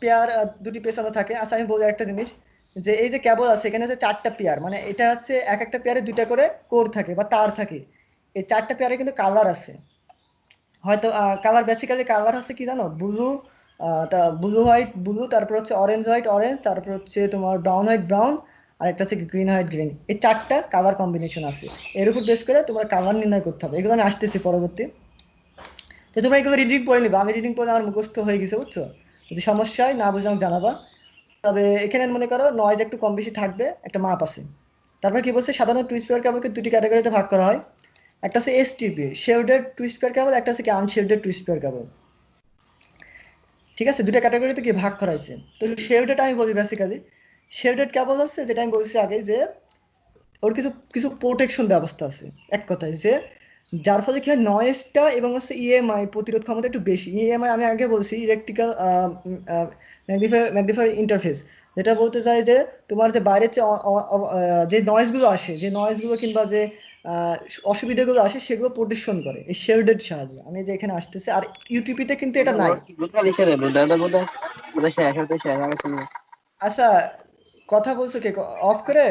পেয়ার দুটি পেছনে থাকে। আচ্ছা আমি বলি একটা জিনিস, যে এই যে কেবল আছে এখানে যে চারটা পেয়ার, মানে এটা হচ্ছে এক একটা পেয়ারে দুইটা করে কোর থাকে বা তার থাকে। এই চারটা পেয়ারে কিন্তু কালার আছে, হয়তো কালার বেসিক্যালি কালার হচ্ছে কি জানো, ব্লু, তা ব্লু হোয়াইট ব্লু, তারপর হচ্ছে অরেঞ্জ হোয়াইট অরেঞ্জ, তারপর হচ্ছে তোমার ব্রাউন হোয়াইট ব্রাউন, আর একটা হচ্ছে গ্রিন হোয়াইট গ্রিন। এই চারটা কালার কম্বিনেশন আছে, এর উপর বেস করে তোমার কালার নির্ণয় করতে হবে। এগুলো আমি আসতেছি পরবর্তী। তো তোমরা এগুলো রিডিং পড়ে নিবা, আমি রিডিং পড়ে আমার মুখস্থ হয়ে গেছে বুঝছো। যদি সমস্যা হয় না বুঝে আমাকে জানাবা। তবে এখানে মনে করো নয়েজ একটু কম বেশি থাকবে, একটা মাপ আছে। তারপর কি বলছে, সাধারণত টু স্পেয়ার কেবলকে দুটি ক্যাটাগরিতে ভাগ করা হয়। একটা হচ্ছে এসটিপি শেডেড টু স্পেয়ার কেবল, একটা হচ্ছে কি আনশেডেড টু স্পেয়ার কেবল। ঠিক আছে, দুটো ক্যাটাগরিতে কি ভাগ করা হয়েছে। তো শেডেড আমি বলি বেসিক্যালি, শেডেড কেবল হচ্ছে যেটা আমি বলছি আগে, যে ওর কিছু কিছু প্রোটেকশন ব্যবস্থা আছে, এক কথায় যে যার ফলে কি হয় নয়েজটা এবং হচ্ছে ইএমআই প্রতিরোধ ক্ষমতা একটু বেশি। ইএমআই আমি আগে বলছি ইলেকট্রিক্যাল ম্যাগনিফায়ার ইন্টারফেস, যেটা বলতে চাই যে তোমার যে বাইরের যে নয়েজগুলো আসে, যে নয়েজগুলো কিংবা যে অসুবিধাগুলো আসে সেগুলো প্রোটেকশন করে এই শেডেড সাহায্যে। আমি যে এখানে আসতেছে, আর ইউটিপিতে কিন্তু এটা নাই। আচ্ছা, কথা বলছো কে, অফ করে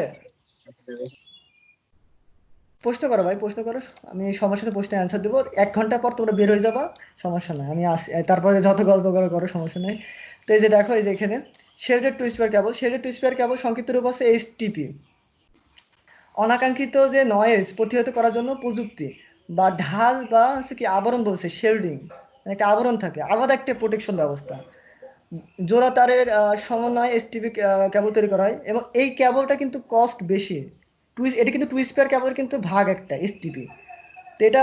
প্রশ্ন করো ভাই, প্রশ্ন করো, আমি সবার সাথে প্রশ্নের অ্যান্সার দেবো। 1 ঘন্টা পর তোমরা বের হয়ে যাবা, সমস্যা নাই, আমি আসি, তারপরে যত গল্প করো করো, সমস্যা নেই। তো এই যে দেখো, এই যে এখানে শেডেড টু স্পেয়ার কেবল, শেডেড টু স্পেয়ার কেবল সংক্ষিপ্ত রূপ আছে এইচটিপি। অনাকাঙ্ক্ষিত যে নয়েজ প্রতিহত করার জন্য প্রযুক্তি বা ঢাল বা হচ্ছে কি আবরণ বলছে শেল্ডিং, একটা আবরণ থাকে, আলাদা একটা প্রোটেকশন ব্যবস্থা। জোড়া তারের সমন্বয়ে এসটিপি কেবল তৈরি করা হয়, এবং এই কেবলটা কিন্তু কস্ট বেশি। এটা কিন্তু টু স্পেয়ার কেবল কিন্তু ভাগ একটা এসটিপি। তো এটা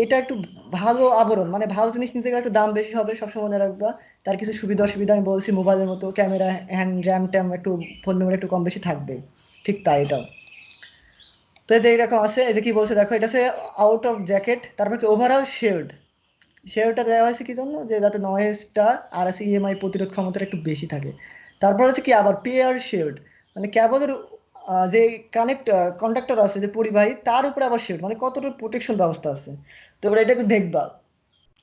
এটা একটু ভালো আবরণ, মানে ভালো জিনিস নিতে গেলে একটু দাম বেশি হবে, সবসময় মনে রাখবা। তার কিছু সুবিধা অসুবিধা আমি বলছি, মোবাইলের মতো ক্যামেরা হ্যান্ড র্যাম ট্যাম একটু, ফোন মেমোরি একটু কম বেশি থাকবে, ঠিক তাই এটাও। তো এই যে এরকম আছে, এই যে কি বলছে দেখো, এটা হচ্ছে আউট অফ জ্যাকেট, তারপর কি ওভারঅল শেড। শেয়ারটা দেওয়া হয়েছে কি জন্য, যে যাতে নয়েজটা আর আছে ইএমআই প্রতিরোধ ক্ষমতাটা একটু বেশি থাকে। তারপর হচ্ছে কি আবার পেয়ার শেড, মানে কেবলের যে কন্ডাক্টর আছে যে পরিবাহী, তার উপরে আবার শেড, মানে কতটা প্রোটেকশন ব্যবস্থা আছে। তো এবার এটা একটু দেখবা,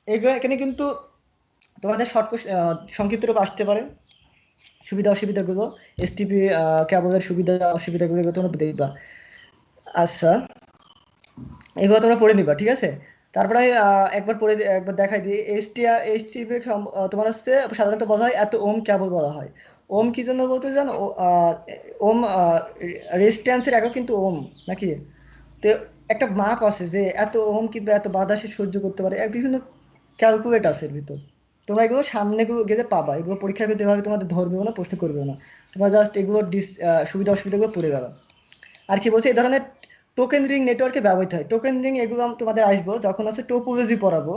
এখানে কিন্তু তোমাদের শর্ট সংক্ষিপ্ত রূপ আসতে পারে সুবিধা অসুবিধাগুলো, এসটিপি কেবলের সুবিধা অসুবিধাগুলো এগুলো তোমরা দেখবা। আচ্ছা, এগুলো তোমরা পড়ে নিবা, ঠিক আছে। তারপরে আমি একবার দেখাই দিই। এইচটিপি তোমার হচ্ছে সাধারণত বলা হয় এত ওম কেবল বলা হয়। ওম কি জন্য বলতে জানো, ওম রেজিস্ট্যান্সের একক কিন্তু ওম নাকি। তো একটা মাপ আছে যে এত ওম কিংবা এত বাধা সে সহ্য করতে পারে, বিভিন্ন ক্যালকুলেট আছে এর ভিতর। তোমরা এগুলো সামনে গেলে পাবা, এগুলো পরীক্ষা করতে হবে, তোমাদের ধরবেও না, প্রশ্ন করবেও না, তোমরা জাস্ট এগুলো সুবিধা অসুবিধাগুলো পড়ে যাবে। আর কি বলছে, এই ধরনের টোকেন রিং নেটওয়ার্কে ব্যবহৃত হয়। টোকেন রিং এগুলো তোমাদের আসবো যখন হচ্ছে টোপোলজি পড়াবো।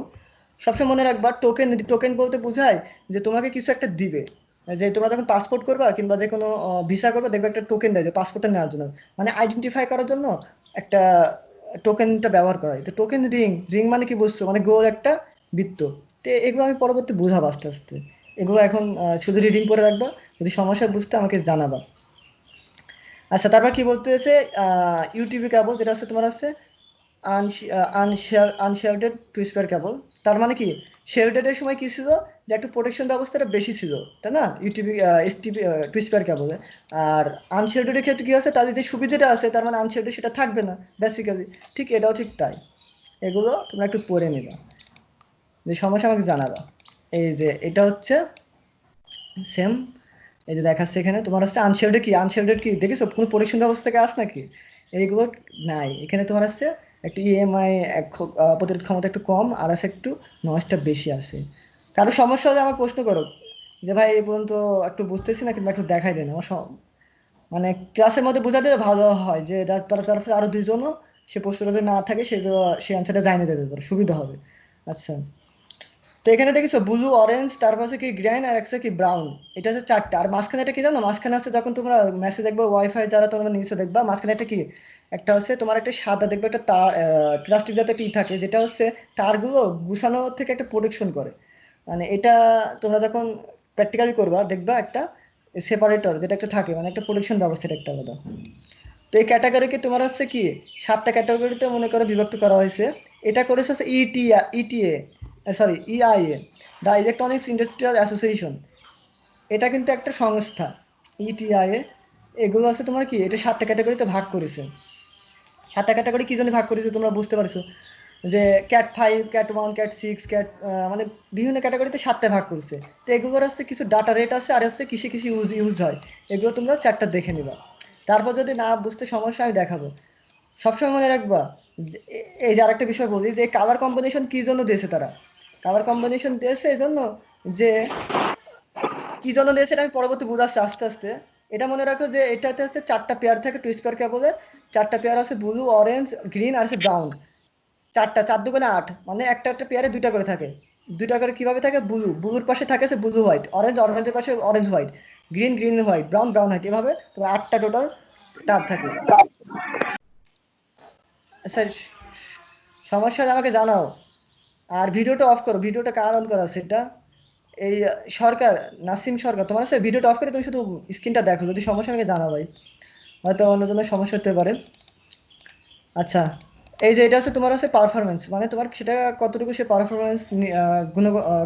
সবসময় মনে রাখবা, টোকেন টোকেন বলতে বোঝায় যে তোমাকে কিছু একটা দিবে, যে তোমরা যখন পাসপোর্ট করবা কিংবা যে কোনো ভিসা করবা, দেখবে একটা টোকেন দেয় যে পাসপোর্টটা নেওয়ার জন্য, মানে আইডেন্টিফাই করার জন্য একটা টোকেনটা ব্যবহার করা হয়। তো টোকেন রিং মানে কি বুঝছো, মানে গোল একটা বৃত্ত। তো এগুলো আমি পরবর্তী বুঝাবো আস্তে আস্তে। এগুলো এখন শুধু রিডিং করে রাখবা, যদি সমস্যা বুঝতে আমাকে জানাবা। আচ্ছা, তারপর কি বলতেছে, ইউটিউবে কেবল যেটা হচ্ছে তোমার হচ্ছে আনশেয়ার্ডেড টুইস্পার কেবল। তার মানে কি, শেয়ার্ডেডের সময় কি ছিল, যে একটু প্রোটেকশন ব্যবস্থাটা বেশি ছিল, তাই না, ইউটিভি এসটিপি টুইস্পার কেবলে। আর আনশেয়ার্ডেডের ক্ষেত্রে কি আছে, তাদের যে সুবিধাটা আছে তার মানে আনশেয়ার্ডেড সেটা থাকবে না বেসিক্যালি। ঠিক এটাও ঠিক তাই। এগুলো তোমরা একটু পড়ে নিবা, যে সমস্যা আমাকে জানাবা। এই যে এটা হচ্ছে সেম, এই যে দেখাচ্ছে এখানে তোমার হচ্ছে আনশেল্ডেড কি, আনশেল্ডেড কি দেখেছো কোনো প্রোটেকশন ব্যবস্থা থেকে আস নাকি, এইগুলো নাই এখানে। তোমার হচ্ছে একটু ইএমআই প্রতিরোধ ক্ষমতা একটু কম, আর আছে একটু নয়েজটা বেশি আছে। কারো সমস্যা হলে আমার প্রশ্ন করো, যে ভাই এই পর্যন্ত একটু বুঝতেছি না, কিংবা একটু দেখাই দেন আমার মানে ক্লাসের মধ্যে বোঝা দিলে ভালো হয়, যে তার তরফে আরো দুইজনও সে প্রশ্নটা যদি না থাকে সেগুলো সে অ্যান্সারটা জানিয়ে দিতে পারে, সুবিধা হবে। আচ্ছা, তো এখানে দেখেছো ব্লু, অরেঞ্জ, তারপর আছে কি গ্রিন, আর একটা কি ব্রাউন। এটা হচ্ছে চারটা। আর মাঝখানে এটা কি জানো, মাঝখানে আছে যখন তোমরা মেসেজ দেখবে ওয়াইফাই যারা তোমরা নিচে দেখবা, মাঝখানে একটা কি, একটা হচ্ছে তোমার একটা সাদা দেখবে একটা তার, প্লাস্টিক জাতীয় কি থাকে, যেটা হচ্ছে তারগুলো গুছানো থেকে একটা প্রোটেকশন করে। মানে এটা তোমরা যখন প্র্যাকটিক্যালি করবা দেখবা একটা সেপারেটর যেটা একটা থাকে, মানে একটা প্রোটেকশন ব্যবস্থা, এটা একটা আলাদা। তো এই ক্যাটাগরিকে তোমার হচ্ছে কি 7টা ক্যাটাগরিতে মনে করো বিভক্ত করা হয়েছে। এটা করেছে হচ্ছে ETE, sorry EIA, the electronics industrial association. এটা কিন্তু একটা সংস্থা, ইটিআইএ। এগুলো আছে তোমার কি, এটা 7টা ক্যাটাগরিতে ভাগ করেছে। 7টা ক্যাটাগরি কি জন্য ভাগ করেছে তোমরা বুঝতে পারছো, যে ক্যাট 5, ক্যাট 1, ক্যাট 6, মানে বিভিন্ন ক্যাটাগরিতে 7টা ভাগ করেছে। তো এগুলোর হচ্ছে কিছু ডাটা রেট আছে, আর হচ্ছে কিসে কিসে ইউজ হয়, এগুলো তোমরা 4টা দেখে নিবা। তারপর যদি না বুঝতে সমস্যা আমি দেখাবো। সবসময় মনে রাখবা এই যে আরেকটা বিষয় বলি, যে কালার কম্বিনেশন কি জন্য দিয়েছে তারা, কালার কম্বিনেশন দিয়েছে এই জন্য, যে কি জন্য দিয়েছে এটা আমি পরবর্তী বুঝাচ্ছি আস্তে আস্তে। এটা মনে রাখো যে এটাতে হচ্ছে 4টা পেয়ার থাকে টু স্পেয়ার কেবলের। 4টা পেয়ার আছে ব্লু, অরেঞ্জ, গ্রিন আর আছে ব্রাউন। 4টা, 4 2 8, মানে একটা একটা পেয়ারে 2টা করে থাকে। 2টা করে কিভাবে থাকে, ব্লুর পাশে থাকে আছে ব্লু হোয়াইট, অরেঞ্জের পাশে orange white, green white, brown white, এভাবে তোমার 8টা টোটাল তার থাকে। আচ্ছা, সমস্যা হলে আমাকে জানাও। আর ভিডিওটা অফ করো, ভিডিওটা কার অন করা আছে এটা, এই সরকার, নাসিম সরকার। তোমার আছে ভিডিওটা অফ করে তুমি শুধু স্ক্রিনটা দেখো, যদি সমস্যা আমাকে জানাও ভাই, হয়তো অন্যজনের সমস্যা হতে পারে। আচ্ছা, এই যে এটা হচ্ছে তোমার আছে পারফরমেন্স, মানে তোমার সেটা কতটুকু সে পারফরমেন্স,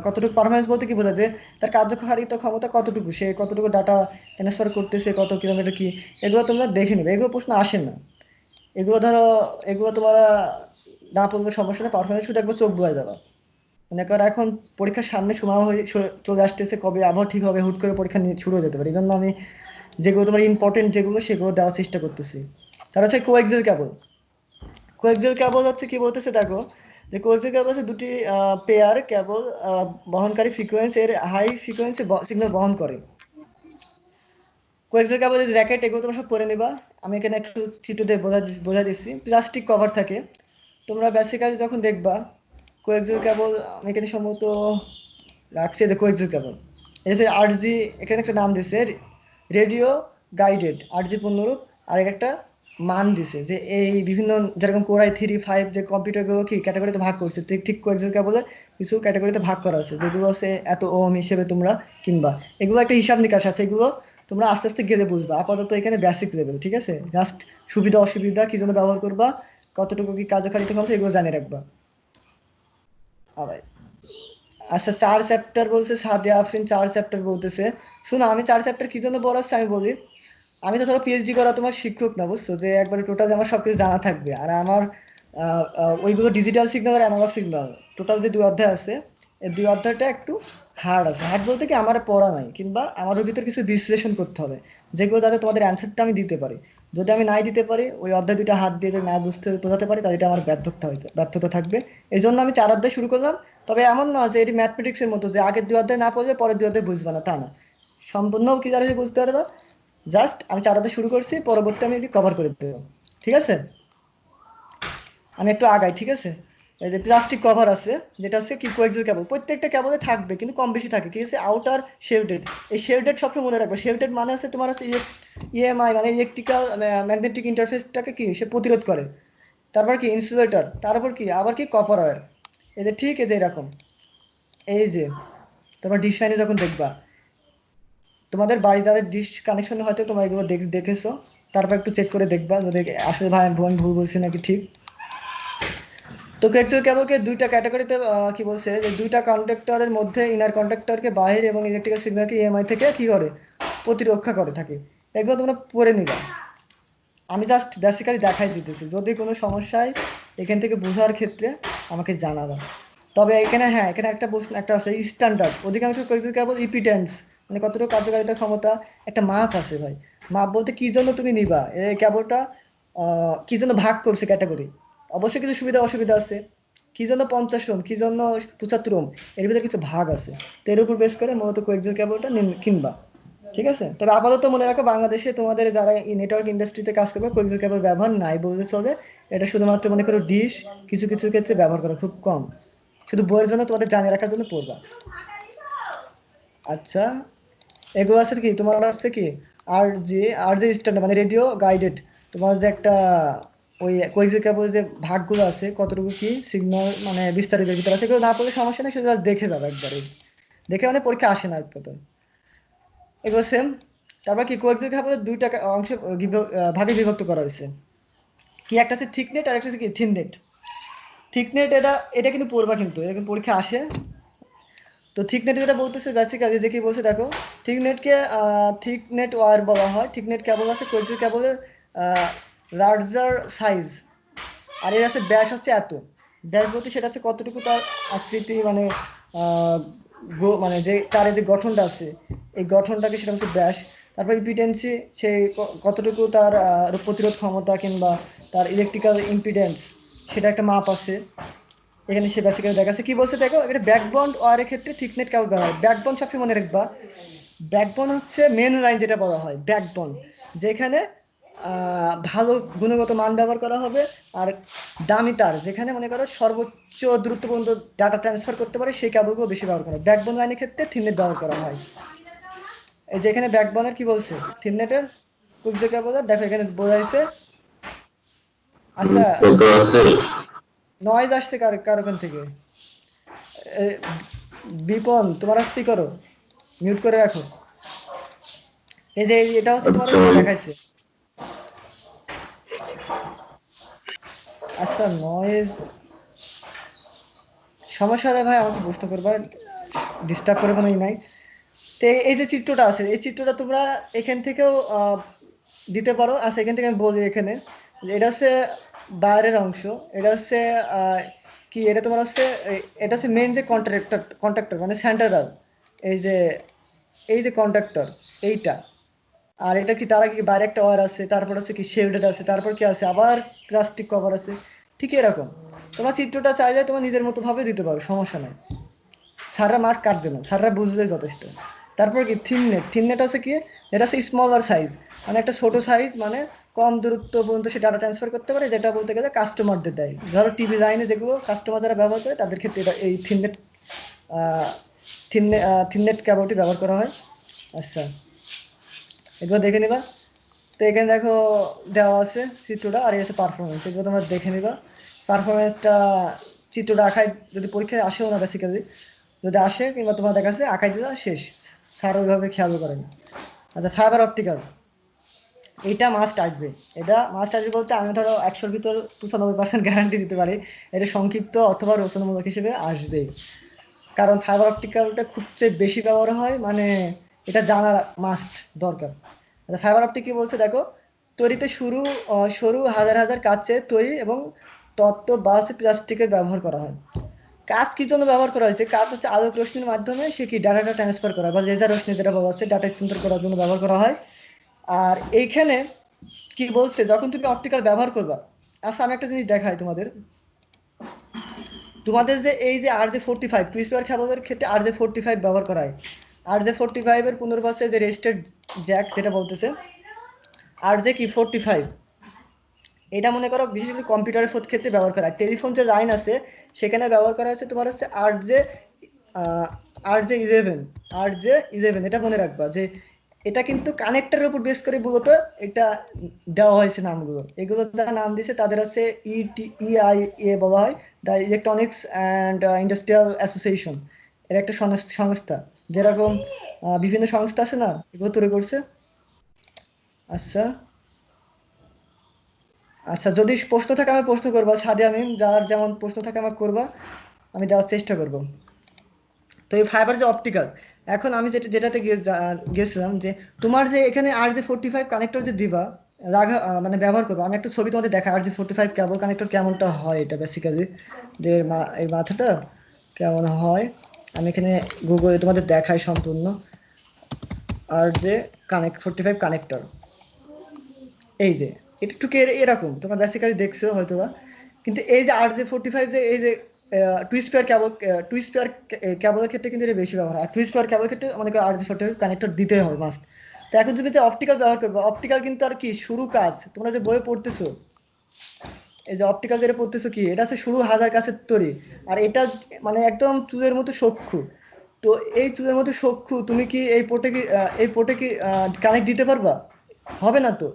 কতটুকু পারফরমেন্স বলতে কি বোঝা, যে তার কার্যকারিতা ক্ষমতা কতটুকু, সে কতটুকু ডাটা ট্রান্সফার করতেছে, কত কিলোমিটার কি, এগুলো তোমরা দেখে নেবে। এগুলো প্রশ্ন আসে না, এগুলো ধরো, এগুলো তোমরা না পড়লে সমস্যা নেই, পারফরমেন্স শুধু একবার চোখ বোঝা যাবে। মনে করো এখন পরীক্ষার সামনে সময় হয়ে চলে আসতেছে, কবে আবহাওয়া ঠিক হবে, হুট করে পরীক্ষা নিয়ে শুরু হয়ে যেতে পারে। এই জন্য আমি যেগুলো তোমার ইম্পর্টেন্ট যেগুলো সেগুলো দেওয়ার চেষ্টা করতেছি। তার হচ্ছে কোএক্সিয়াল কেবল। কোএক্সিয়াল কেবল হচ্ছে কি বলতেছে দেখো, যে কোএক্সিয়াল কেবল হচ্ছে দুটি পেয়ার কেবল বহনকারী ফ্রিকোয়েন্সি এর হাই ফ্রিকোয়েন্সি সিগন্যাল বহন করে। কোএক্সিয়াল কেবল যে র্যাকেট, এগুলো তোমরা সব পড়ে নিবা। আমি এখানে একটু চিত্র দিয়ে বোঝা দিচ্ছি। প্লাস্টিক কভার থাকে, তোমরা বেসিক্যালি যখন দেখবা কোএক্সিয়াল কেবল, আমি এখানে সম্ভবত রাখছি যে কোএক্সিয়াল কেবল, এই যে 8G, এখানে একটা নাম দিছে রেডিও গাইডেড 8G পূর্ণরূপ। আর একটা মান দিছে, যে এই বিভিন্ন যেরকম Core i3 5 যে কম্পিউটারগুলো কি ক্যাটাগরিতে ভাগ করছে, ঠিক ঠিক কোএক্সিয়াল কেবলের কিছু ক্যাটাগরিতে ভাগ করা আছে, যেগুলো আছে এত ওম হিসেবে তোমরা কিনবা। এগুলো একটা হিসাব নিকাশ আছে, এগুলো তোমরা আস্তে আস্তে গেলে বুঝবা। আপাতত এখানে বেসিক লেভেল, ঠিক আছে, জাস্ট সুবিধা অসুবিধা কি জন্য ব্যবহার করবা, কতটুকু কি কার্যকারিতা ক্ষমতা, এগুলো জানিয়ে রাখবা। আবার আচ্ছা, 4 চ্যাপ্টার বলছে সাদিয়া আফরিন, 4 চ্যাপ্টার বলতেছে। শোনো, আমি 4 চ্যাপ্টার কি জন্য পড়াচ্ছি আমি বলি। আমি তো ধরো পিএইচডি করা তোমার শিক্ষক না, বুঝছো, যে একবারে টোটাল আমার সবকিছু জানা থাকবে। আর আমার ওইগুলো ডিজিটাল সিগন্যাল আর অ্যানালগ সিগন্যাল টোটাল যে 2 অধ্যায় আছে, এই 2 অধ্যায়টা একটু হার্ড আছে। হার্ড বলতে কি আমার পড়া নাই, কিংবা আমার ওর ভিতর কিছু বিশ্লেষণ করতে হবে, যেগুলো যাতে তোমাদের অ্যান্সারটা আমি দিতে পারি। যদি আমি নাই দিতে পারি, ওই অধ্যায় 2টা হাত দিয়ে যদি না বোঝাতে পারি, তাহলে এটা আমার ব্যর্থতা থাকবে। এই জন্য আমি 4 অধ্যায় শুরু করলাম। তবে এমন না যে এটি ম্যাথমেটিক্সের মতো, যে আগের 2 অধ্যায় না পড়লে পরের 2 অধ্যায় বুঝবে না, তা না। সম্পূর্ণ কি যারা বুঝতে পারবা, জাস্ট আমি 4 অধ্যায় শুরু করছি, পরবর্তী আমি এটি কভার করে দেবো। ঠিক আছে, আমি একটু আগাই, ঠিক আছে। এই যে প্লাস্টিক কভার আছে, যেটা হচ্ছে কি কোএক্সিয়াল কেবল, প্রত্যেকটা কেবলে থাকবে, কিন্তু কম বেশি থাকে। ঠিক আছে, আউটার শেল্ডেড, এই শেল্ডেড সবসময় মনে রাখবে। শেল্ডেড মানে হচ্ছে তোমার হচ্ছে ইএমআই, মানে ইলেকট্রিক্যাল ম্যাগনেটিক ইন্টারফেসটাকে কি সে প্রতিরোধ করে। তারপর কি ইনসুলেটর, তারপর কি আবার কি কপার ওয়্যার। এই যে ঠিক এই যে এরকম, এই যে তোমরা ডিশ লাইনে যখন দেখবা, তোমাদের বাড়ি যাদের ডিশ কানেকশন হয়তো তোমরা এগুলো দেখেছো, তারপর একটু চেক করে দেখবা যদি আসলে ভাই আমি ভুল বলছি নাকি ঠিক। তো কোয়েক্সিয়াল কেবলকে দুইটা ক্যাটাগরিতে কি বলছে যে দুইটা কন্ডাক্টরের মধ্যে ইনার কন্ডাক্টরকে বাহির এবং ইলেকট্রিক্যাল সিগন্যালকে ইএমআই থেকে কি করে প্রতিরক্ষা করে থাকে। এগুলো তোমরা পড়ে নিবা, আমি জাস্ট বেসিক্যালি দেখাই দিতেছি, যদি কোনো সমস্যায় এখান থেকে বোঝার ক্ষেত্রে আমাকে জানাবা। তবে এখানে হ্যাঁ এখানে একটা প্রশ্ন একটা আছে স্ট্যান্ডার্ড, অধিকাংশ কোয়েক্সিয়াল কেবল ইপিটেন্স মানে কতটুকু কার্যকারিতা ক্ষমতা একটা মাপ আছে ভাই। মাপ বলতে কি জন্য তুমি নিবা এই কেবলটা, কি জন্য ভাগ করছে ক্যাটাগরি, অবশ্যই কিছু সুবিধা অসুবিধা আছে, কি জন্য 50 ওহম কি জন্য 75 ওহম, এর ভিতরে কিছু ভাগ আছে। তো এর উপর বেস করে মূলত কোয়েক্সিয়াল কেবলটা কিনবা, ঠিক আছে। তবে আপাতত মনে রাখো বাংলাদেশে তোমাদের যারা নেটওয়ার্ক ইন্ডাস্ট্রিতে কাজ করবে কোয়েক্সিয়াল কেবল ব্যবহার নাই বলতে চলে। এটা শুধুমাত্র মনে করো ডিশ কিছু কিছু ক্ষেত্রে ব্যবহার করা খুব কম, শুধু বইয়ের জন্য তোমাদের জানিয়ে রাখার জন্য পড়বা। আচ্ছা, এগুলো আছে কি তোমার আছে কি আর যে স্ট্যান্ডার্ড মানে রেডিও গাইডেড, তোমার যে একটা ওই কোয়েক্সিয়াল কেবল যে ভাগগুলো আছে কতটুকু কি সিগন্যাল মানে বিস্তারিত ভিতরে আছে, এগুলো না পড়লে সমস্যা নেই, শুধু just দেখে যাবে একবারে, দেখে মানে পরীক্ষা আসে না প্রথম। এগুলো সেম। তারপর কি কোয়েক্সিয়াল কেবলের দুইটা অংশে ভাগে বিভক্ত করা হয়েছে, কি একটা আছে থিকনেট আর একটা আছে কি থিননেট। থিকনেট এটা এটা কিন্তু পড়বা, কিন্তু এটা কিন্তু পরীক্ষা আসে। তো থিকনেট যেটা বলতেছে বেসিক্যালি যে কি বলছে দেখো, থিকনেটকে থিকনেট ওয়্যার বলা হয়। থিকনেট কেবল আছে কোয়েক্সিয়াল কেবলের লার্জার সাইজ, আর এর আছে ব্যাস হচ্ছে এত, ব্যাস বলতে সেটা হচ্ছে কতটুকু তার আকৃতি মানে মানে যে তার যে গঠনটা আছে এই গঠনটাকে সেটা হচ্ছে ব্যাস। তারপর ইম্পিডেন্সি সেই কতটুকু তার প্রতিরোধ ক্ষমতা কিংবা তার ইলেকট্রিক্যাল ইম্পিডেন্স সেটা একটা মাপ আছে এখানে, সে বেসিক্যালি দেখাচ্ছে। কি বলছে দেখো, এটা ব্যাকবন্ড ওয়ারের ক্ষেত্রে থিকনেট কেবল ব্যবহার হয়। ব্যাকবন্ড সবসময় মনে রাখবা, ব্যাকবন হচ্ছে মেন লাইন যেটা বলা হয় ব্যাকবন, যেখানে ভালো গুণগত মান ব্যবহার করা হবে, আর দামি তার যেখানে মনে করো সর্বোচ্চ দ্রুত পর্যন্ত ডাটা ট্রান্সফার করতে পারে সেই কেবলগুলো বেশি ব্যবহার করা হয়। ব্যাকবন লাইনের ক্ষেত্রে থিননেট ব্যবহার করা হয়। এই যে এখানে ব্যাকবনের কি বলছে থিননেটের কুবজে কেবলের দেখো এখানে বোঝাইছে। আচ্ছা, নয়েজ আসছে কার ওখান থেকে? বিপন তোমার আসছি করো, মিউট করে রাখো। এই যে এটা হচ্ছে তোমার দেখাইছে। আচ্ছা নয়েজ সমস্যা হলে ভাই আমাকে প্রশ্ন করবা, ডিস্টার্ব করে কোনো নাই। তো এই যে চিত্রটা আছে এই চিত্রটা তোমরা এখান থেকেও দিতে পারো। আচ্ছা এখান থেকে আমি বলি, এখানে এটা হচ্ছে বাইরের অংশ, এটা হচ্ছে কি এটা তোমার হচ্ছে এটা হচ্ছে মেন যে কন্ট্রাক্টর মানে সেন্টারাল, এই যে এই যে কন্ট্রাক্টর এইটা, আর এটা কি তার আগে কি বাইরে একটা ওয়্যার আছে, তারপর হচ্ছে কি শেল্ডেড আছে, তারপর কি আছে আবার প্লাস্টিক কভার আছে, ঠিক এরকম। তোমার চিত্রটা চাইলে তোমার নিজের মতো ভাবে দিতে পারো, সমস্যা নাই, স্যাররা মার্ক কাটবে না, স্যাররা বুঝলে যথেষ্ট। তারপর কি থিননেট আছে কি, এটা হচ্ছে স্মলার সাইজ মানে একটা ছোট সাইজ, মানে কম দূরত্ব পর্যন্ত সে ডাটা ট্রান্সফার করতে পারে, যেটা বলতে গেলে কাস্টমারদের দেয়। ধরো টিভি লাইনে যেগুলো কাস্টমার যারা ব্যবহার করে তাদের ক্ষেত্রে এটা এই থিননেট কেবলটি ব্যবহার করা হয়। আচ্ছা এগুলো দেখে নিবা। তো এখানে দেখো দেওয়া আছে চিত্রটা, আর এই আছে পারফরমেন্স, এগুলো তোমরা দেখে নিবা। পারফরমেন্সটা চিত্রটা আঁকায় যদি পরীক্ষায় আসেও না বেসিক্যালি, যদি আসে কিংবা তোমার দেখা যাচ্ছে আঁকাই দিলা শেষ, স্যার ওইভাবে খেয়াল করেন। আচ্ছা ফাইবার অপটিক্যাল, এইটা মাস্ট আসবে। এটা মাস্ট আসবে বলতে আমি ধরো 100-র ভিতর 95% গ্যারান্টি দিতে পারি এটা সংক্ষিপ্ত অথবা রচনামূলক হিসেবে আসবে, কারণ ফাইবার অপটিক্যালটা খুব বেশি ব্যবহার হয়, মানে এটা জানার মাস্ট দরকার। আচ্ছা ফাইবার অপটিক কি বলছে দেখো, তৈরিতে সরু হাজার হাজার কাচের তৈরি এবং তত্ত্ব বা প্লাস্টিকের ব্যবহার করা হয়। কাঁচ কি জন্য ব্যবহার করা হয়েছে, কাঁচ হচ্ছে আলোক রশ্মির মাধ্যমে সে কি ডাটাটা ট্রান্সফার করা বা লেজার রশ্মি যেটা বলা হচ্ছে ডাটা স্থানান্তর করার জন্য ব্যবহার করা হয়। আর এইখানে কি বলছে যখন তুমি অপটিক্যাল ব্যবহার করবা, আচ্ছা আমি একটা জিনিস দেখাই তোমাদের, তোমাদের যে এই যে RJ45 টু স্কয়ার কেবলের ক্ষেত্রে RJ45 ব্যবহার করা হয়। RJ45 এর পুনর্বাসে যে রেজিস্টার্ড জ্যাক যেটা বলতেছে RJ45, এটা মনে করো বিশেষ করে কম্পিউটারের ক্ষেত্রে ব্যবহার করা হয়। টেলিফোন যে লাইন আছে সেখানে ব্যবহার করা হচ্ছে তোমার হচ্ছে RJ11, RJ11, এটা মনে রাখবা যে এটা কিন্তু কানেক্টরের উপর বেস করে মূলত এটা দেওয়া হয়েছে নামগুলো। এগুলো যারা নাম দিয়েছে তাদের হচ্ছে ইআইএ বলা হয়, the electronics and industrial association. এর একটা সংস্থা, যেরকম বিভিন্ন সংস্থা আছে না, এগুলো তৈরি করছে। আচ্ছা আচ্ছা, যদি প্রশ্ন থাকে আমি প্রশ্ন করবো, সাদে আমি যার যেমন প্রশ্ন থাকে আমার করবা, আমি দেওয়ার চেষ্টা করব। তো এই ফাইবার যে অপটিক্যাল, এখন আমি যেটাতে গেছিলাম যে তোমার যে এখানে RJ45 কানেক্টর যে দিবা মানে ব্যবহার করবো, আমি একটা ছবি তোমাদের দেখা RJ45 কেবল কানেক্টর কেমনটা হয়, এটা বেসিক্যালি যে এই মাথাটা কেমন হয় আমি এখানে গুগলে তোমাদের দেখাই সম্পূর্ণ। RJ45 কানেক্টর, এই যে এটা একটু এরকম তোমরা বেসিক্যালি দেখছো হয়তোবা, কিন্তু এই যে RJ45 যে এই যে টু স্পেয়ার কেবলের ক্ষেত্রে কিন্তু এটা বেশি ব্যবহার হয়। আর টু স্পেয়ার কেবলের ক্ষেত্রে অনেক RJ45 কানেক্টর দিতে হয় মাস্ট। তো এখন তুমি যে অপটিক্যাল ব্যবহার করবে, অপটিক্যাল কিন্তু আর কি শুরু কাজ, তোমরা যে বইয়ে পড়তেছো এই যে অপটিক্যাল যেটা পড়তেছো কি, এটা হচ্ছে শুরু হাজার কাছের তৈরি। আর এটা মানে একদম চুলের মতো সূক্ষ্ম। তো এই চুলের মতো সূক্ষ্ম তুমি কি এই পোর্টে কি কানেক্ট দিতে পারবা? হবে না তো।